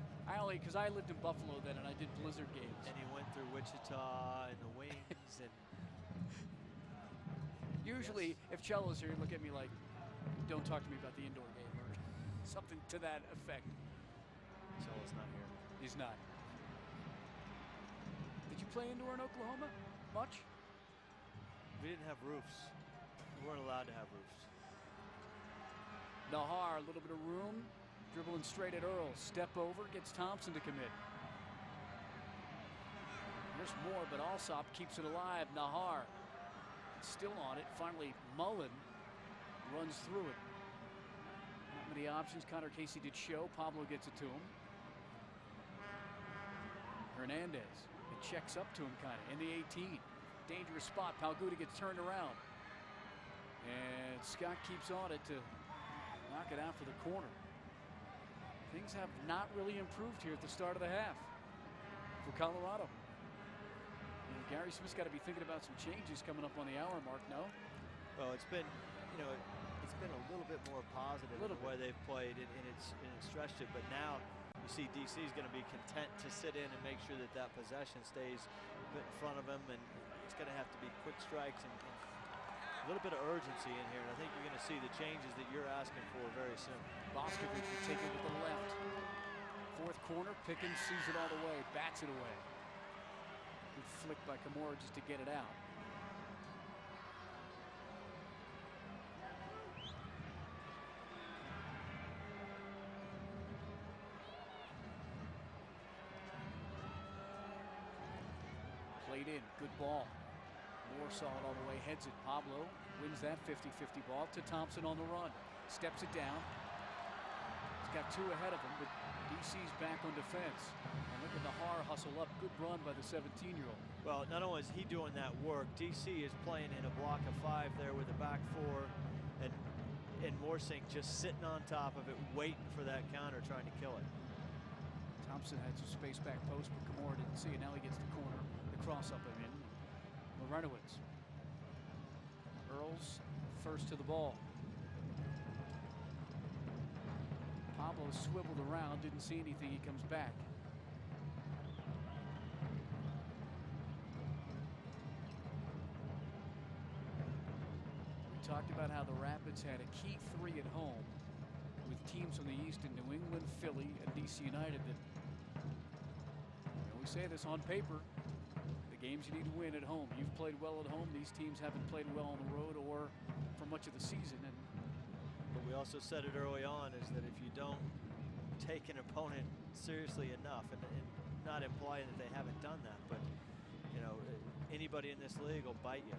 because I lived in Buffalo then and I did Blizzard games. And he went through Wichita and the Wings and usually if Cello's here, look at me like, don't talk to me about the indoor game or something to that effect. Cello's not here. He's not. Did you play indoor in Oklahoma much? We didn't have roofs. We weren't allowed to have roofs. Nahar, a little bit of room, dribbling straight at Earl. Step over, gets Thompson to commit. There's more, but Alsop keeps it alive. Nahar still on it. Finally, Mullen runs through it. Not many options. Connor Casey did show. Pablo gets it to him. Hernandez. It checks up to him kind of in the 18. Dangerous spot. Palguda gets turned around. And Scott keeps on it to knock it out for the corner. Things have not really improved here at the start of the half for Colorado. Gary Smith's got to be thinking about some changes coming up on the hour mark, no? Well, it's been, it's been a little bit more positive in the way they've played, and it's stretched it. But now you see DC is going to be content to sit in and make sure that that possession stays in front of him, and it's going to have to be quick strikes and a little bit of urgency in here. And I think you're going to see the changes that you're asking for very soon. Boscovich will take it with the left. Fourth corner, Pickens sees it all the way, bats it away. Good flick by Kimura just to get it out. Played in, good ball. Moore saw it all the way, heads it. Pablo wins that 50-50 ball to Thompson on the run. Steps it down. He's got 2 ahead of him, but DC's back on defense. And look at Nahar hustle up. Good run by the 17-year-old. Well, not only is he doing that work, DC is playing in a block of 5 there with a back 4, and Morsink just sitting on top of it, waiting for that counter, trying to kill it. Thompson had some space back post, but Kimura didn't see it. Now he gets the corner, the cross up and in. Lorenowitz. Earls first to the ball. Pablo swiveled around, didn't see anything. He comes back. We talked about how the Rapids had a key 3 at home with teams from the East in New England, Philly, and DC United that, we say this on paper, the games you need to win at home. You've played well at home. These teams haven't played well on the road or for much of the season. But we also said it early on, is that if you don't take an opponent seriously enough, and not implying that they haven't done that, but anybody in this league will bite you.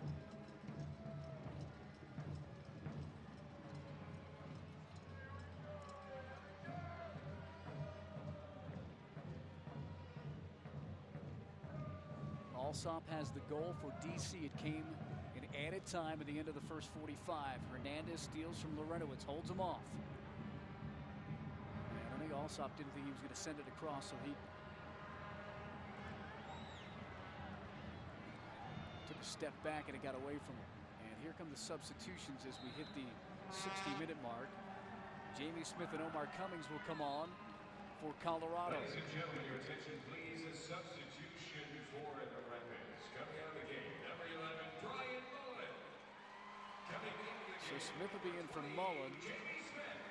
Alsop has the goal for DC. It came in added time at the end of the first 45. Hernandez steals from Lorenowitz, holds him off. And I think Alsop didn't think he was going to send it across, so he took a step back and it got away from him. And here come the substitutions as we hit the 60-minute mark. Jamie Smith and Omar Cummings will come on for Colorado. Ladies and gentlemen, your attention please. A substitution for the Rapids. Coming out of the game, number 11, Brian Mullen. Coming in the So game, Smith will be in for Mullen. Jamie Smith.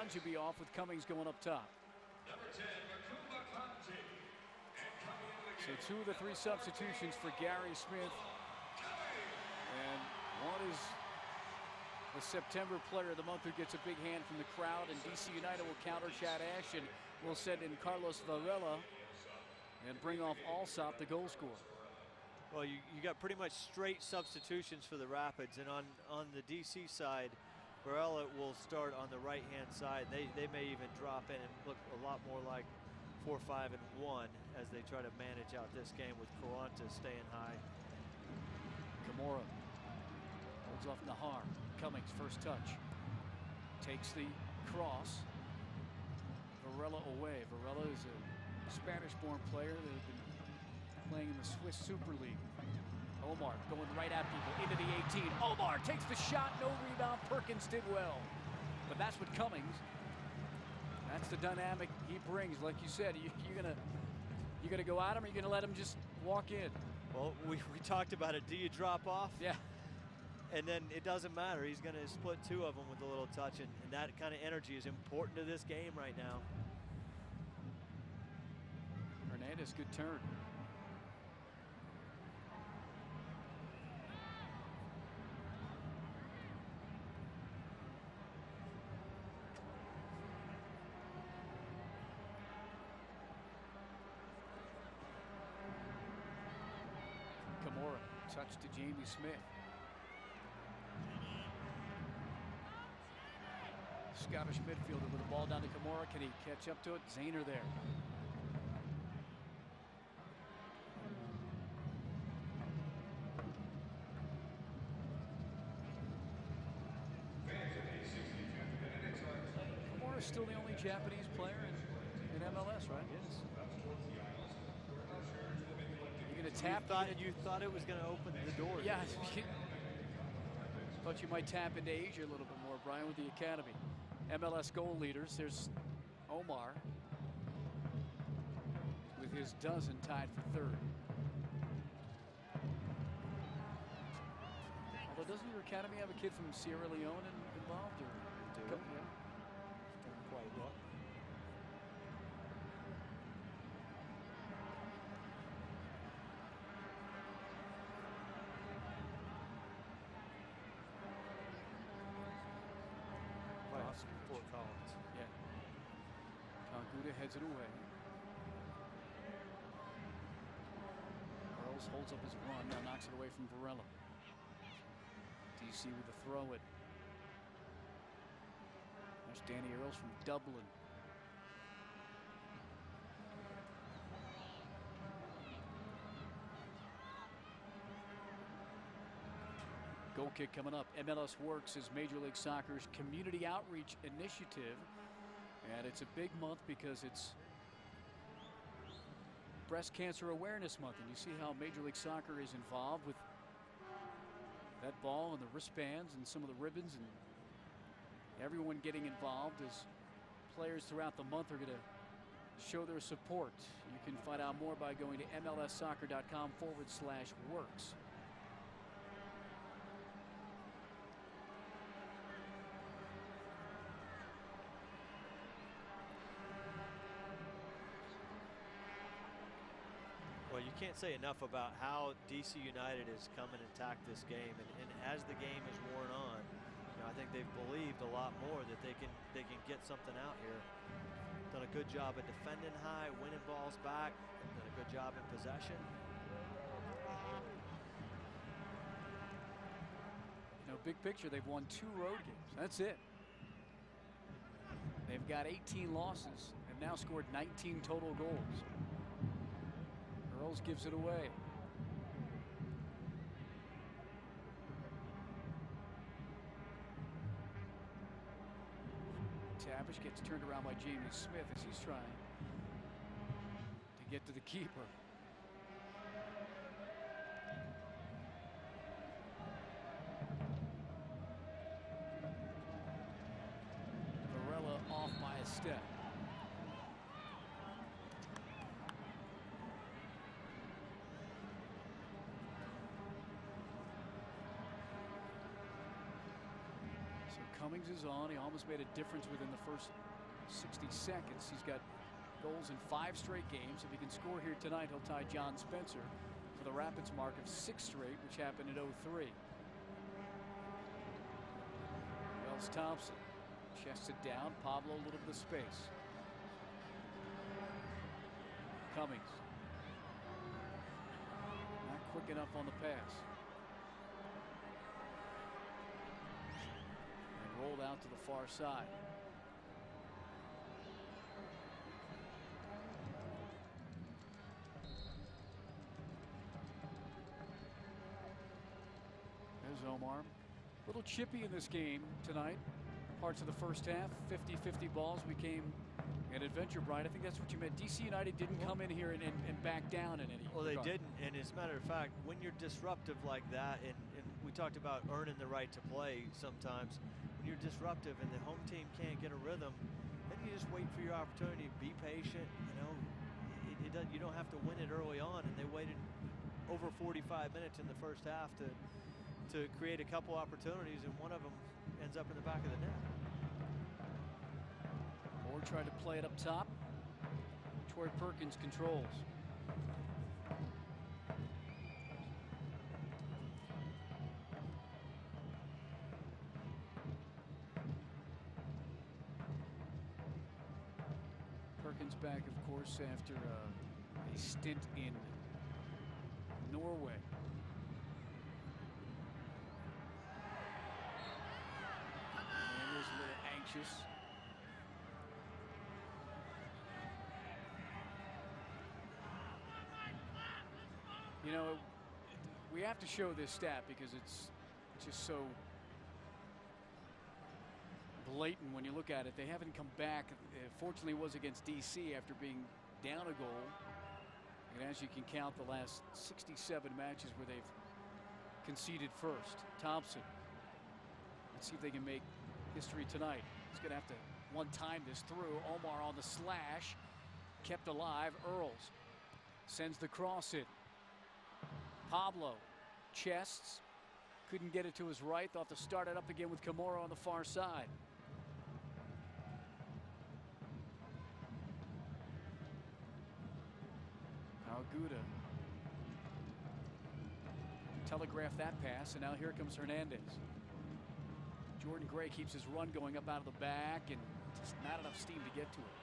John should be off with Cummings going up top. Number 10, Makuma Conti. And coming into the So 2 of the 3 substitutions for Gary Smith. And one is the September Player of the Month who gets a big hand from the crowd. And DC United will counter Chad Ash and will send in Carlos Varela and bring off Alsop, the goal scorer. Well, you got pretty much straight substitutions for the Rapids, and on the DC side, Varela will start on the right-hand side. They may even drop in and look a lot more like 4-5-1 as they try to manage out this game with Quaranta staying high. Camora holds off Nahar. Cummings, first touch. Takes the cross. Varela away. Varela is a Spanish-born player that has been playing in the Swiss Super League. Omar going right at people into the 18. Omar takes the shot, no rebound. Perkins did well. But that's what Cummings, that's the dynamic he brings. Like you said, you're gonna go at him, or you're gonna let him just walk in. Well, we talked about it. Do you drop off? Yeah. And then it doesn't matter. He's going to split 2 of them with a little touch, and that kind of energy is important to this game right now. Hernandez, good turn. Camora, touch to Jamie Smith. Scottish midfielder with the ball down to Camora. Can he catch up to it? Zahner there. Camora's still the only Japanese player in MLS, right? Yes. You're going to tap. You thought it was going to open the door. Yeah. Thought you might tap into Asia a little bit more, Brian, with the academy. MLS goal leaders, there's Omar with his dozen tied for 3rd. Although doesn't your academy have a kid from Sierra Leone involved? Or Do it. yeah. Don't quite look. Fort Collins. Yeah. Kanguda heads it away. Earls holds up his run, now knocks it away from Varela. DC with the throw it. There's Danny Earls from Dublin. Goal kick coming up. MLS Works is Major League Soccer's community outreach initiative. And it's a big month because it's Breast Cancer Awareness Month. And you see how Major League Soccer is involved with that ball and the wristbands and some of the ribbons, and everyone getting involved as players throughout the month are going to show their support. You can find out more by going to mlssoccer.com/works. Well, you can't say enough about how DC United has come and attacked this game, and as the game has worn on, I think they've believed a lot more that they can get something out here. Done a good job at defending high, winning balls back, done a good job in possession. Big picture, they've won 2 road games. That's it. They've got 18 losses and now scored 19 total goals. Earls gives it away. Tavish gets turned around by Jamie Smith as he's trying to get to the keeper. Varela off by a step. Cummings is on. He almost made a difference within the first 60 seconds. He's got goals in 5 straight games. If he can score here tonight, he'll tie John Spencer for the Rapids mark of 6 straight, which happened in '03. Wells Thompson chests it down. Pablo a little bit of space. Cummings not quick enough on the pass. And rolled out to the far side. There's Omar. A little chippy in this game tonight. Parts of the first half, 50-50 balls became an adventure, Brian. I think that's what you meant. DC United didn't come in here and back down in any Well, they regard. didn't, and as a matter of fact, when you're disruptive like that, and we talked about earning the right to play sometimes, when you're disruptive and the home team can't get a rhythm, then you just wait for your opportunity, be patient, you know. You don't have to win it early on, and they waited over 45 minutes in the first half to create a couple opportunities, and one of them ends up in the back of the net. Moore tried to play it up top. Troy Perkins controls. Perkins back, of course, after a stint in Norway. And was a little anxious. You know, we have to show this stat because it's just so blatant when you look at it. They haven't come back. Fortunately, it was against DC after being down a goal. And as you can count, the last 67 matches where they've conceded first. Thompson. Let's see if they can make history tonight. He's going to have to one-time this through. Omar on the slash. Kept alive. Earls sends the cross in. Pablo chests. Couldn't get it to his right. Thought to start it up again with Kimura on the far side. Alguda telegraphed that pass, and now here comes Hernandez. Jordan Gray keeps his run going up out of the back, and just not enough steam to get to it.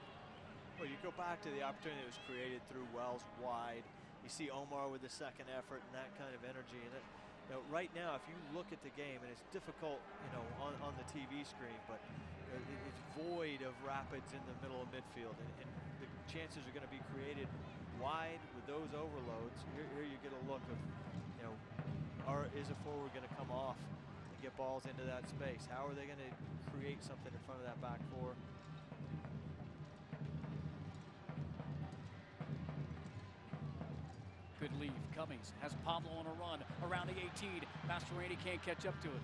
Well, you go back to the opportunity that was created through Wells wide. You see Omar with the second effort and that kind of energy in it. You know, right now, if you look at the game, and it's difficult, you know, on the TV screen, but it's void of Rapids in the middle of midfield, and the chances are going to be created wide with those overloads. Here you get a look of, you know, is a forward going to come off and get balls into that space? How are they going to create something in front of that back four? Good leave. Cummings has Pablo on a run around the 18. Mastroeni can't catch up to it.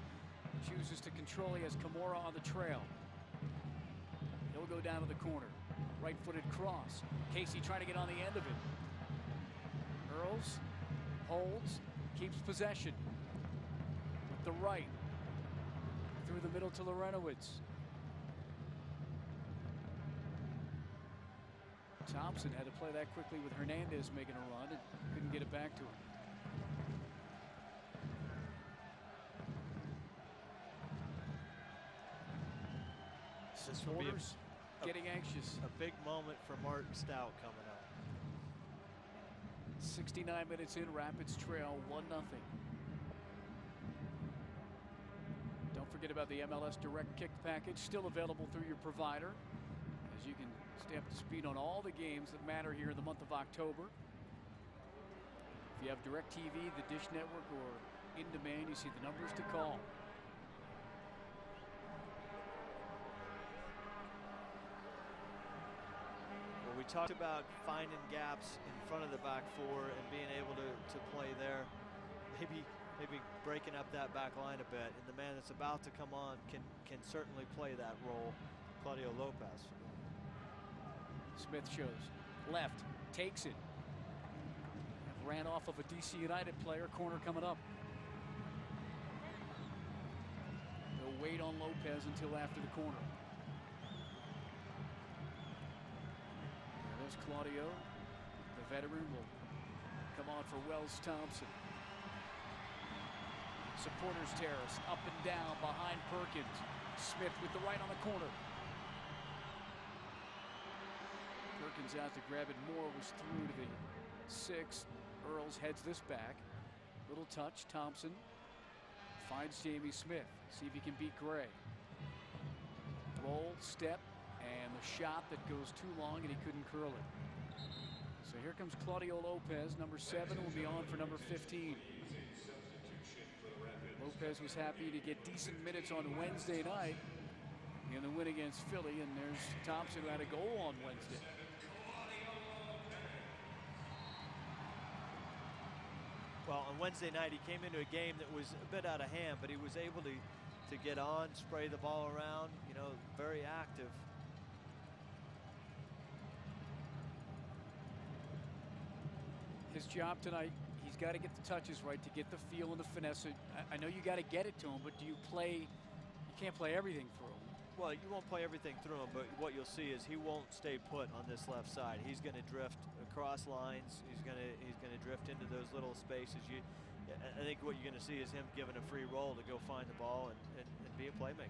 Chooses to control. He has Kimura on the trail. He'll go down to the corner. Right-footed cross. Casey trying to get on the end of it. Earls holds, keeps possession with the right through the middle to Lorenowitz. Thompson had to play that quickly with Hernandez making a run and couldn't get it back to him. Supporters getting anxious. A big moment for Martin Stout coming up. 69 minutes in, Rapids trail 1-0. Don't forget about the MLS Direct Kick package, still available through your provider, as you can stay up to speed on all the games that matter here in the month of October. If you have DirecTV, the Dish Network, or In Demand, you see the numbers to call. Well, we talked about finding gaps in front of the back four and being able to play there. Maybe breaking up that back line a bit, and the man that's about to come on can certainly play that role, Claudio Lopez. Smith shows left, takes it. Ran off of a DC United player. Corner coming up. Bill wait on Lopez until after the corner. There's Claudio. The veteran will come on for Wells Thompson. Supporters terrace, up and down behind Perkins. Smith with the right on the corner. Perkins out to grab it. Moore was through to the 6. Earls heads this back. Little touch. Thompson finds Jamie Smith. See if he can beat Gray. Roll, step, and the shot that goes too long, and he couldn't curl it. So here comes Claudio Lopez. Number 7 will be on for number 15. Lopez was happy to get decent minutes on Wednesday night in the win against Philly, and there's Thompson, who had a goal on Wednesday. Well, on Wednesday night, he came into a game that was a bit out of hand, but he was able to get on, spray the ball around, you know, very active. His job tonight, he's got to get the touches right to get the feel and the finesse. I know you got to get it to him, but do you play? You can't play everything through him. Well, you won't play everything through him, but what you'll see is he won't stay put on this left side. He's going to drift across lines. He's going to drift into those little spaces. I think what you're going to see is him given a free roll to go find the ball and be a playmaker.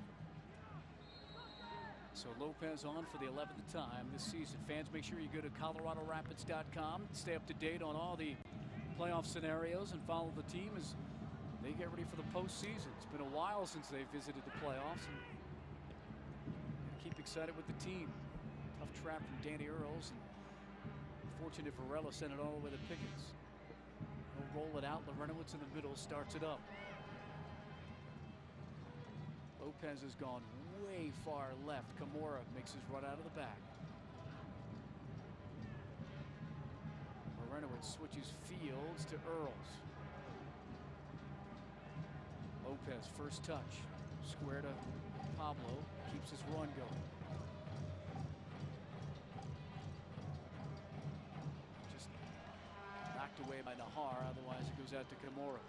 So Lopez on for the 11th time this season. Fans, make sure you go to ColoradoRapids.com. Stay up to date on all the playoff scenarios and follow the team as they get ready for the postseason. It's been a while since they visited the playoffs, and keep excited with the team. Tough trap from Danny Earls, and fortunate Varela sent it all the way to Pickens. He'll roll it out. Larentowicz in the middle starts it up. Lopez has gone way far left. Camora makes his run out of the back. Larentowicz switches fields to Earls. Lopez first touch. Square to Pablo. Keeps his run going. Just knocked away by Nahar. Otherwise it goes out to Camora.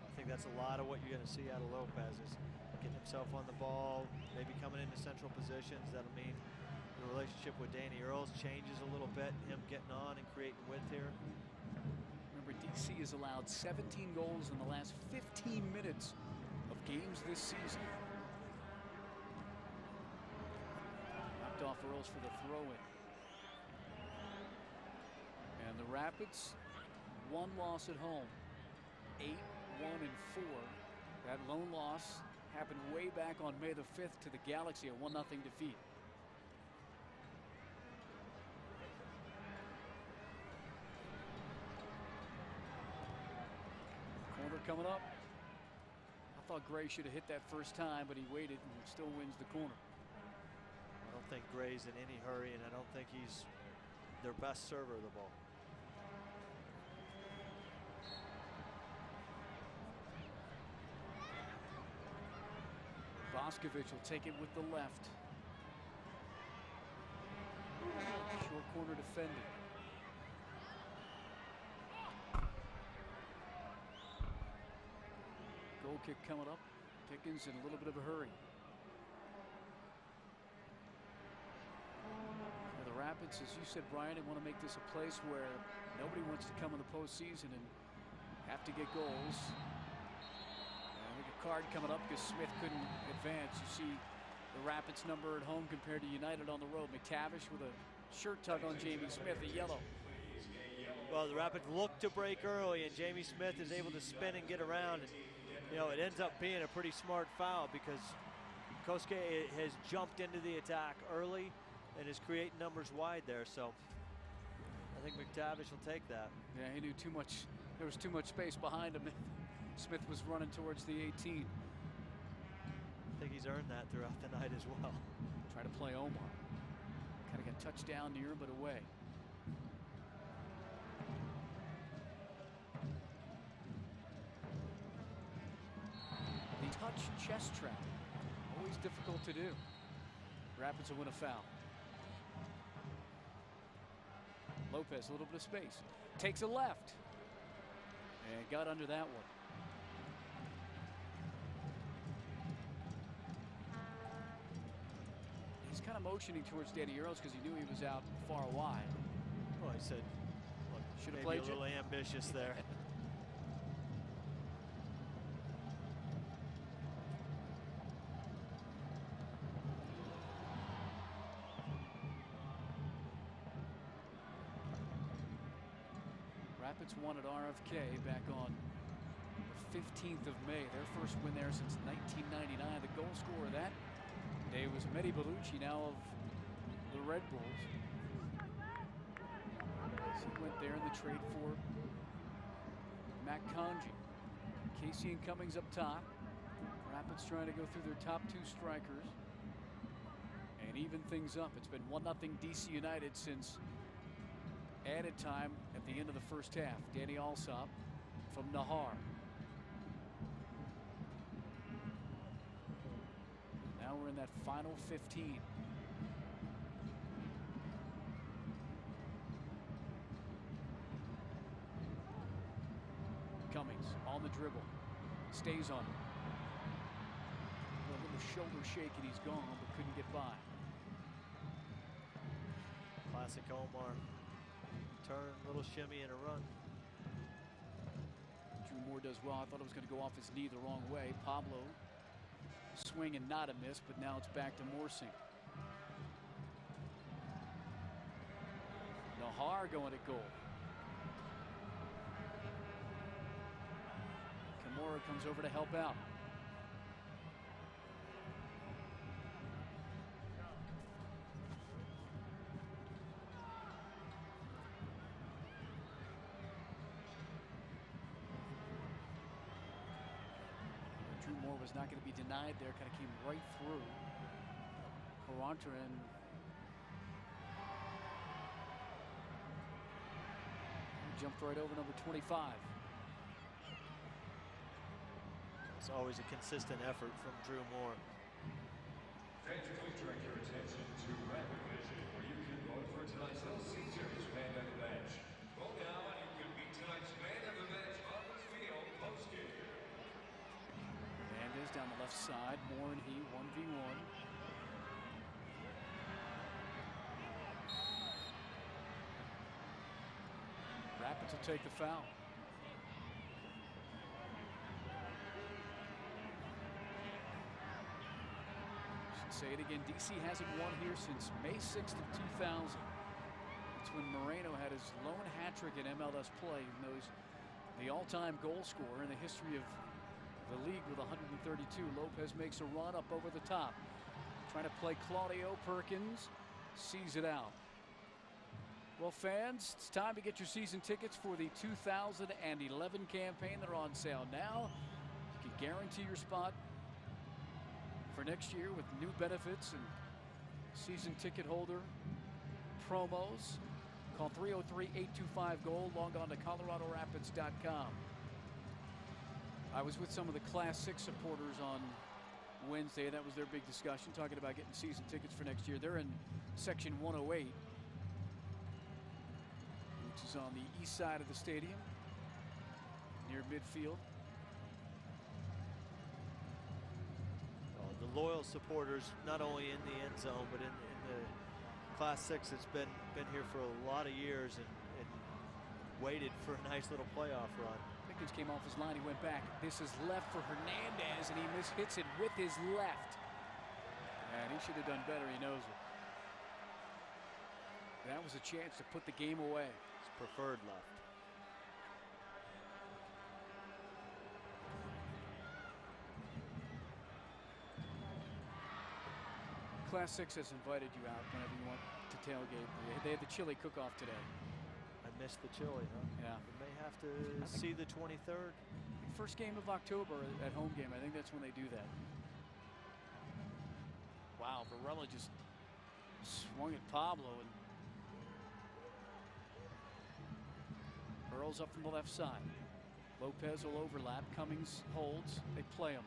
I think that's a lot of what you're going to see out of Lopez is getting himself on the ball, maybe coming into central positions. That'll mean the relationship with Danny Earls changes a little bit, him getting on and creating width here. Remember, DC has allowed 17 goals in the last 15 minutes of games this season. Knocked off Earls for the throw-in. And the Rapids, 1 loss at home. 8-1-4. That lone loss happened way back on May the 5th to the Galaxy, a 1-0 defeat. Corner coming up. I thought Gray should have hit that first time, but he waited and still wins the corner. I don't think Gray's in any hurry, and I don't think he's their best server of the ball. Boscovich will take it with the left. Short corner defended. Goal kick coming up. Pickens in a little bit of a hurry. For the Rapids, as you said, Brian, they want to make this a place where nobody wants to come in the postseason and have to get goals. Card coming up because Smith couldn't advance. You see the Rapids number at home compared to United on the road. McTavish with a shirt tug on Jamie Smith, a yellow. Well, the Rapids look to break early, and Jamie Smith is able to spin and get around. And, you know, it ends up being a pretty smart foul because Kosuke has jumped into the attack early and is creating numbers wide there. So I think McTavish will take that. Yeah, he knew too much. There was too much space behind him. Smith was running towards the 18. I think he's earned that throughout the night as well. Try to play Omar. Kind of got touched down near, but away. The touch chest trap. Always difficult to do. Rapids will win a foul. Lopez, a little bit of space. Takes a left. And got under that one. He's kind of motioning towards Danny Earls because he knew he was out far wide. Well, he said, look, should have maybe played a little ambitious there. Rapids won at RFK back on the 15th of May. Their first win there since 1999. The goal scorer that day was Mehdi Bellucci, now of the Red Bulls. He went there in the trade for Matt Conji. Casey and Cummings up top. Rapids trying to go through their top two strikers and even things up. It's been 1-0 DC United since added time at the end of the first half. Danny Alsop from Nahar. Now we're in that final 15. Cummings on the dribble. Stays on it. A little shoulder shake and he's gone, but couldn't get by. Classic Omar. Turn, little shimmy and a run. Drew Moore does well. I thought it was going to go off his knee the wrong way. Pablo swing and not a miss, but now it's back to Morsing. Nahar going at goal. Kimura comes over to help out. Drew Moore was not going to be denied there, kind of came right through. Karantaran jumped right over number 25. It's always a consistent effort from Drew Moore. Fans, please direct your attention to Rapid Vision, where you can vote for tonight's Little Caesars Man of the Match. Vote now and you can be tonight's Man of the Match on the field postgame. Hernandez down the left side. Moore and he 1v1. Rapids will take the foul. Should say it again. DC hasn't won here since May 6th of 2000. That's when Moreno had his lone hat trick in MLS play. He knows the all-time goal scorer in the history of the league with 132. Lopez makes a run up over the top. Trying to play Claudio Perkins. Sees it out. Well, fans, it's time to get your season tickets for the 2011 campaign. They're on sale now. You can guarantee your spot for next year with new benefits and season ticket holder promos. Call 303-825-GOAL. Log on to ColoradoRapids.com. I was with some of the Class 6 supporters on Wednesday. That was their big discussion, talking about getting season tickets for next year. They're in section 108, which is on the east side of the stadium, near midfield. The loyal supporters, not only in the end zone, but in the Class 6, it's been here for a lot of years and waited for a nice little playoff run. Pickens came off his line, he went back. This is left for Hernandez, and he hits it with his left. And he should have done better, he knows it. That was a chance to put the game away. His preferred left. Class 6 has invited you out whenever you want to tailgate. They had the chili cook-off today. I missed the chili, huh? Yeah. We may have to see the 23rd. First game of October at home game. I think that's when they do that. Wow, Varela just swung at Pablo, and Earls up from the left side. Lopez will overlap. Cummings holds. They play him.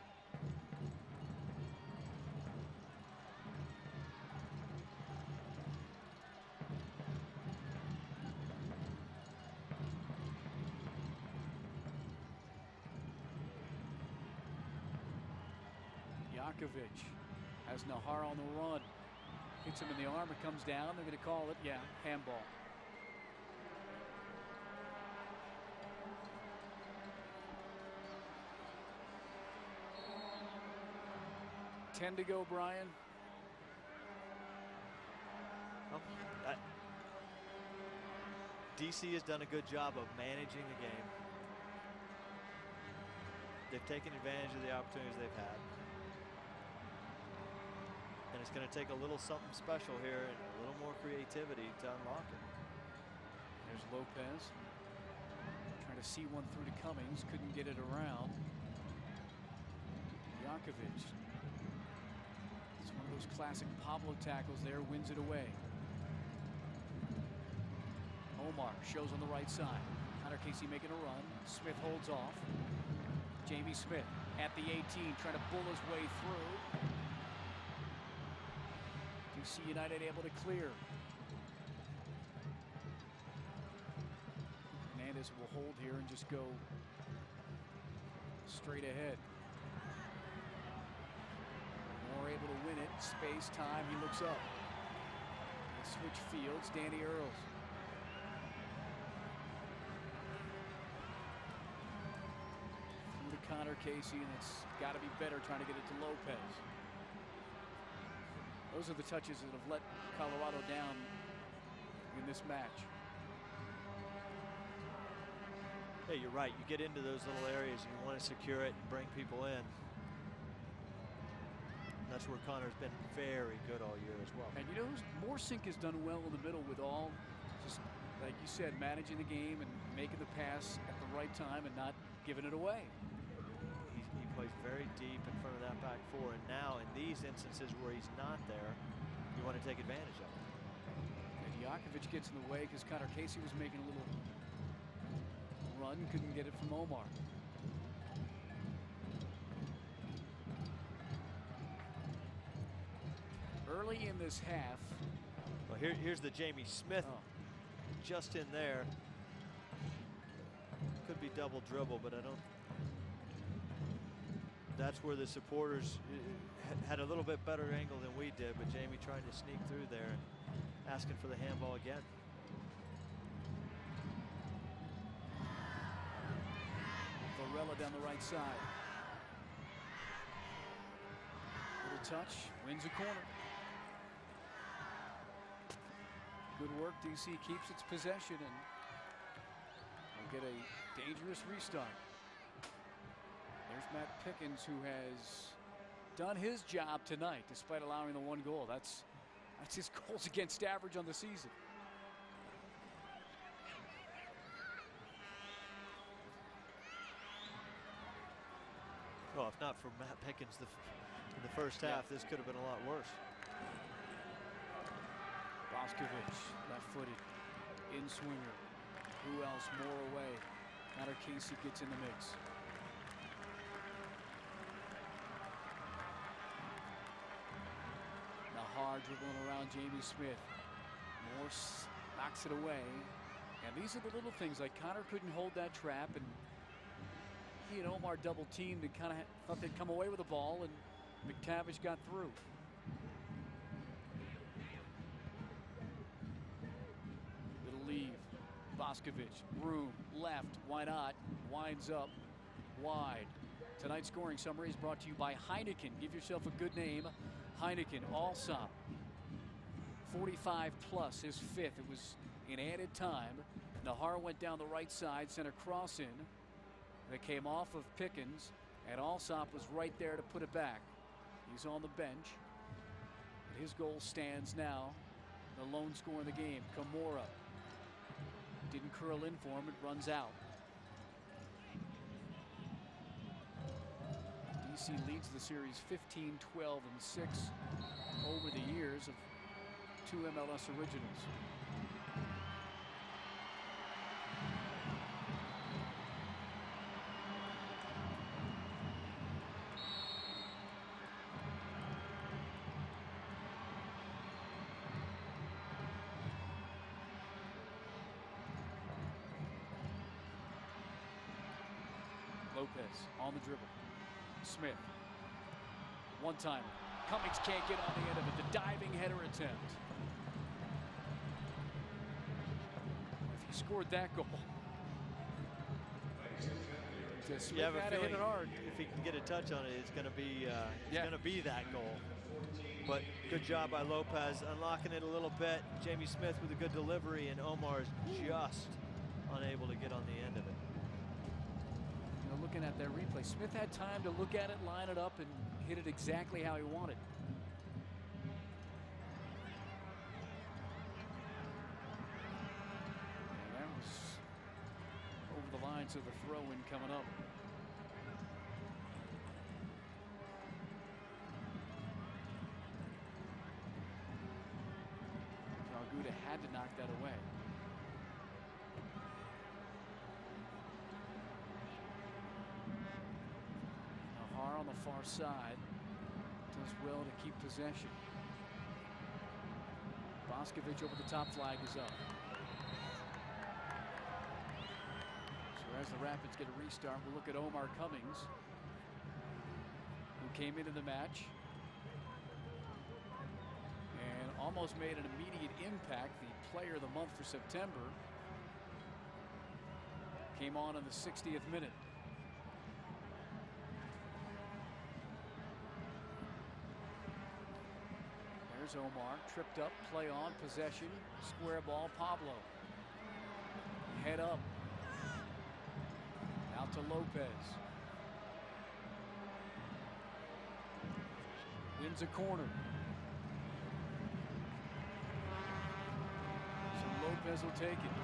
Yakovic has Nahar on the run. Hits him in the arm. It comes down. They're going to call it, yeah, handball. $10 to go, Brian. DC has done a good job of managing the game. They've taken advantage of the opportunities they've had. And it's going to take a little something special here and a little more creativity to unlock it. There's Lopez. Trying to see one through to Cummings. Couldn't get it around. Yakovic. It's one of those classic Pablo tackles there. Wins it away. Omar shows on the right side. Connor Casey making a run. Smith holds off. Jamie Smith at the 18 trying to bull his way through. DC United able to clear. Hernandez will hold here and just go straight ahead. Moore able to win it. Space, time, he looks up. They switch fields. Danny Earls. Through to Connor Casey, and it's got to be better trying to get it to Lopez. Those are the touches that have let Colorado down in this match. Hey, you're right. You get into those little areas and you want to secure it and bring people in. That's where Connor's been very good all year as well. And you know, Morsink has done well in the middle with all, just like you said, managing the game and making the pass at the right time and not giving it away. He plays very deep in front of that back four, and now in these instances where he's not there, you want to take advantage of it. And Yakovic gets in the way because Connor Casey was making a little run, couldn't get it from Omar. Early in this half. Well, here's the Jamie Smith just in there. Could be double dribble, but I don't. That's where the supporters had a little bit better angle than we did, but Jamie trying to sneak through there and asking for the handball again. Varela down the right side. Little touch, wins a corner. Good work. DC keeps its possession and will get a dangerous restart. There's Matt Pickens, who has done his job tonight despite allowing the one goal. That's his goals against average on the season. Well, if not for Matt Pickens in the first half, this could have been a lot worse. Boscovich, left-footed, in-swinger. Who else? More away. Connor Casey gets in the mix. Nahar dribbling around Jamie Smith. Morse knocks it away. And these are the little things, like Connor couldn't hold that trap, and he and Omar double teamed and kind of thought they'd come away with the ball, and McTavish got through. Little leave. Boscovich, room, left, why not? Winds up, wide. Tonight's scoring summary is brought to you by Heineken. Give yourself a good name. Heineken, Allsop. 45 plus, his fifth. It was in added time. Nahar went down the right side, sent a cross in. That came off of Pickens, and Allsop was right there to put it back. He's on the bench. And his goal stands now. The lone score in the game, Kimura. Didn't curl in for him, it runs out. DC leads the series 15, 12, and 6 over the years of 2 MLS originals. Lopez on the dribble. Smith One time. Cummings can't get on the end of it. The diving header attempt. If he scored that goal. Smith You have a had to hit feeling it hard. if he can get a touch on it, it's going to be that goal. But good job by Lopez unlocking it a little bit. Jamie Smith with a good delivery, and Omar is just unable to get on the end of it. You know, looking at that replay, Smith had time to look at it, line it up, and hit it exactly how he wanted. And that was over the line to the throw-in coming up. Guda had to knock that away. Nahar on the far side does well to keep possession. Boscovich over the top, flag is up. So as the Rapids get a restart, we'll look at Omar Cummings, who came into the match and almost made an immediate impact. The player of the month for September came on in the 60th minute. There's Omar, tripped up, play on, possession, square ball, Pablo. Head up. Out to Lopez. Wins a corner. Lopez will take it.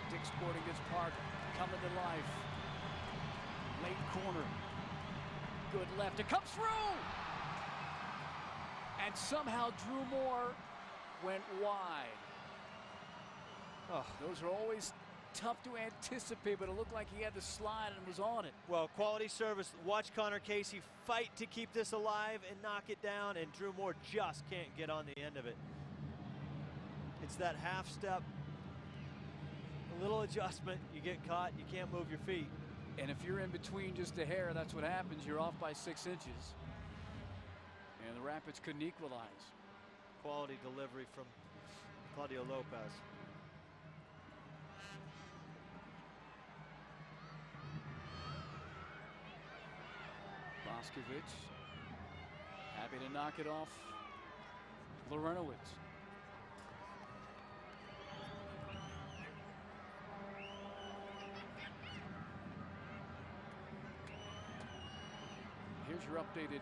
Dick's Sporting Goods Park coming to life. Late corner. Good left. It comes through! And somehow Drew Moore went wide. Oh, those are always tough to anticipate, but it looked like he had the slide and was on it. Well, quality service. Watch Connor Casey fight to keep this alive and knock it down, and Drew Moore just can't get on the end of it. It's that half step, a little adjustment, you get caught, you can't move your feet. And if you're in between just a hair, that's what happens. You're off by 6 inches. And the Rapids couldn't equalize. Quality delivery from Claudio Lopez. Boscovich happy to knock it off Larentowicz. Here's your updated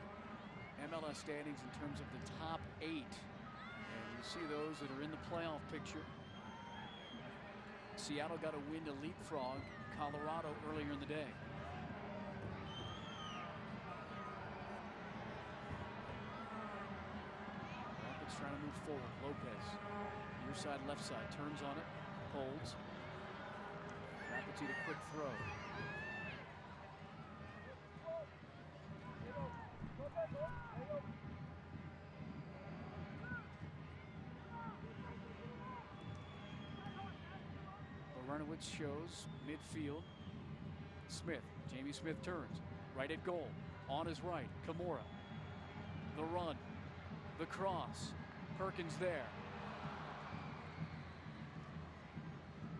MLS standings in terms of the top 8. And you see those that are in the playoff picture. Seattle got a win to leapfrog Colorado earlier in the day. Trying to move forward. Lopez, near side, left side, turns on it, holds. Rapids need a quick throw. Larentowicz shows midfield. Smith, Jamie Smith turns, right at goal, on his right, Kimura. The run, the cross. Perkins there.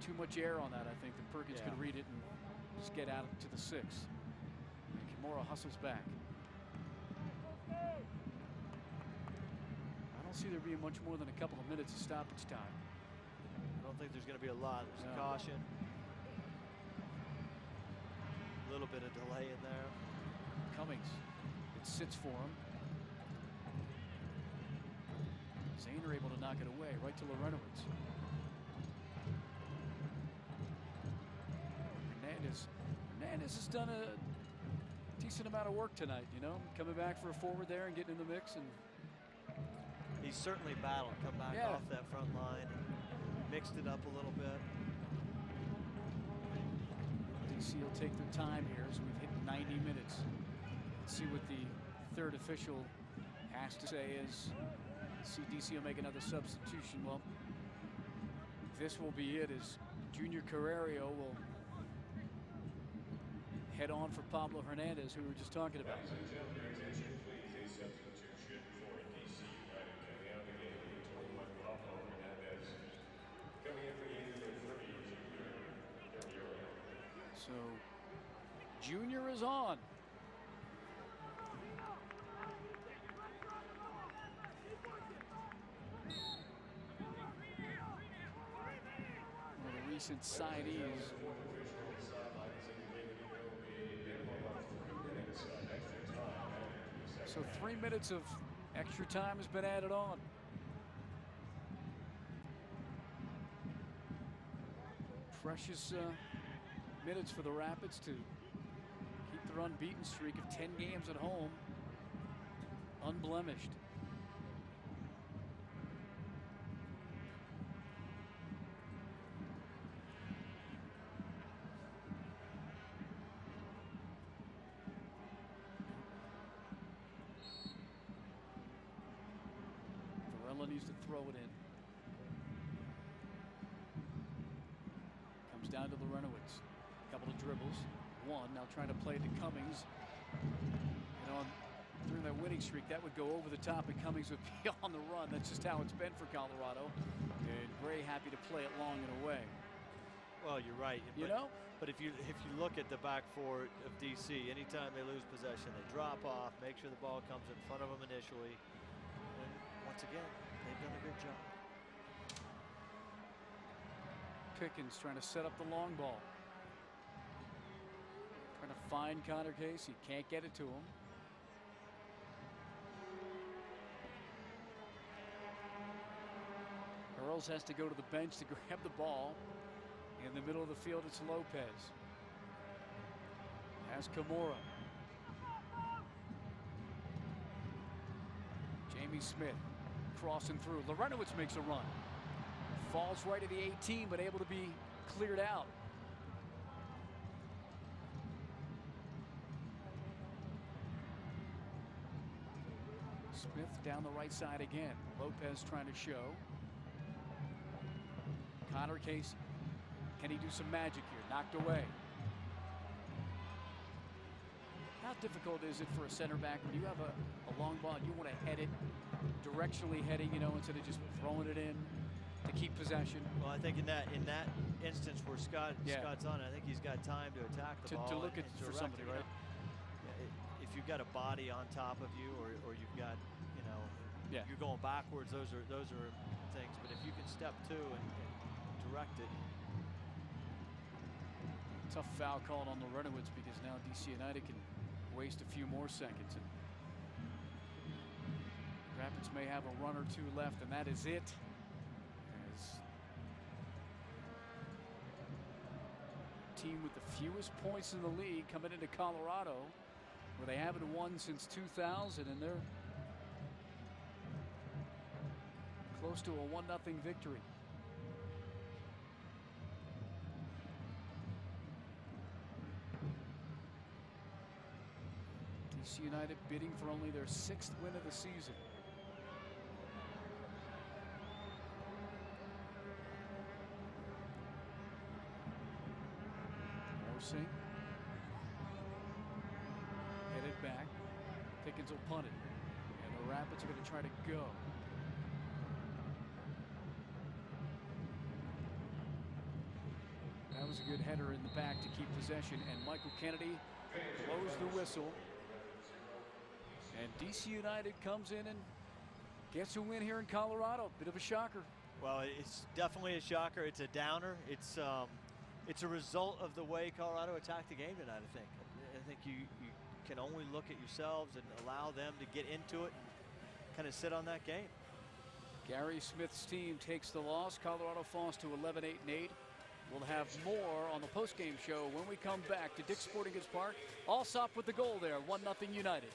Too much air on that, I think, that Perkins could read it and just get out to the 6. And Kimura hustles back. I don't see there being much more than a couple of minutes of stoppage time. I don't think there's going to be a lot. There's a caution. A little bit of delay in there. Cummings, it sits for him. Zane are able to knock it away right to Larentowicz. Hernandez has done a decent amount of work tonight, you know, coming back for a forward there and getting in the mix. And he's certainly battled, come back off that front line, and mixed it up a little bit. DC will take their time here as we've hit 90 minutes. Let's see what the third official has to say. Is see DC will make another substitution. Well, this will be it, as Junior Carrerio will head on for Pablo Hernandez, who we were just talking about. Ladies and gentlemen, your attention, please. A substitution for DC United coming out of the game. 21 Pablo Hernandez. Coming in for the age of 30, Junior Guerrero. So Junior is on. One of the recent signees. So 3 minutes of extra time has been added on. Precious minutes for the Rapids to keep their unbeaten streak of 10 games at home unblemished. Varela needs to throw it in. Comes down to the Renowitz. Couple of dribbles. One now trying to play it to Cummings. You know, during that winning streak, that would go over the top and Cummings would be on the run. That's just how it's been for Colorado. And Gray happy to play it long and away. Well, you're right. You know? But if you look at the back four of DC, anytime they lose possession, they drop off, make sure the ball comes in front of them initially. And once again, they've done a good job. Pickens trying to set up the long ball. Trying to find Connor Casey. Can't get it to him. Earls has to go to the bench to grab the ball. In the middle of the field, it's Lopez. Has Kimura. Jamie Smith crossing through. Larentowicz makes a run. Falls right at the 18, but able to be cleared out. Smith down the right side again. Lopez trying to show. Connor Casey. Can he do some magic here? Knocked away. How difficult is it for a center back when you have a long ball and you want to head it, directionally heading, you know, instead of just throwing it in to keep possession? Well, I think in that instance where Scott's on, I think he's got time to attack the ball. To look at for somebody, right? If you've got a body on top of you, or you've got, you know, you're going backwards, those are things. But if you can step to and direct it. Tough foul called on the Renowitz because now DC United can waste a few more seconds. And Rapids may have a run or two left, and that is it. As team with the fewest points in the league coming into Colorado, where they haven't won since 2000, and they're close to a 1-0 victory. DC United bidding for only their 6th win of the season. Morsing. Headed back. Pickens will punt it. And the Rapids are going to try to go. That was a good header in the back to keep possession. And Michael Kennedy blows the whistle. And DC United comes in and gets a win here in Colorado. Bit of a shocker. Well, it's definitely a shocker. It's a downer. It's a result of the way Colorado attacked the game tonight, I think. I think you can only look at yourselves and allow them to get into it and kind of sit on that game. Gary Smith's team takes the loss. Colorado falls to 11-8-8. We'll have more on the postgame show when we come back to Dick's Sporting Goods Park. Allsop with the goal there, 1-0 United.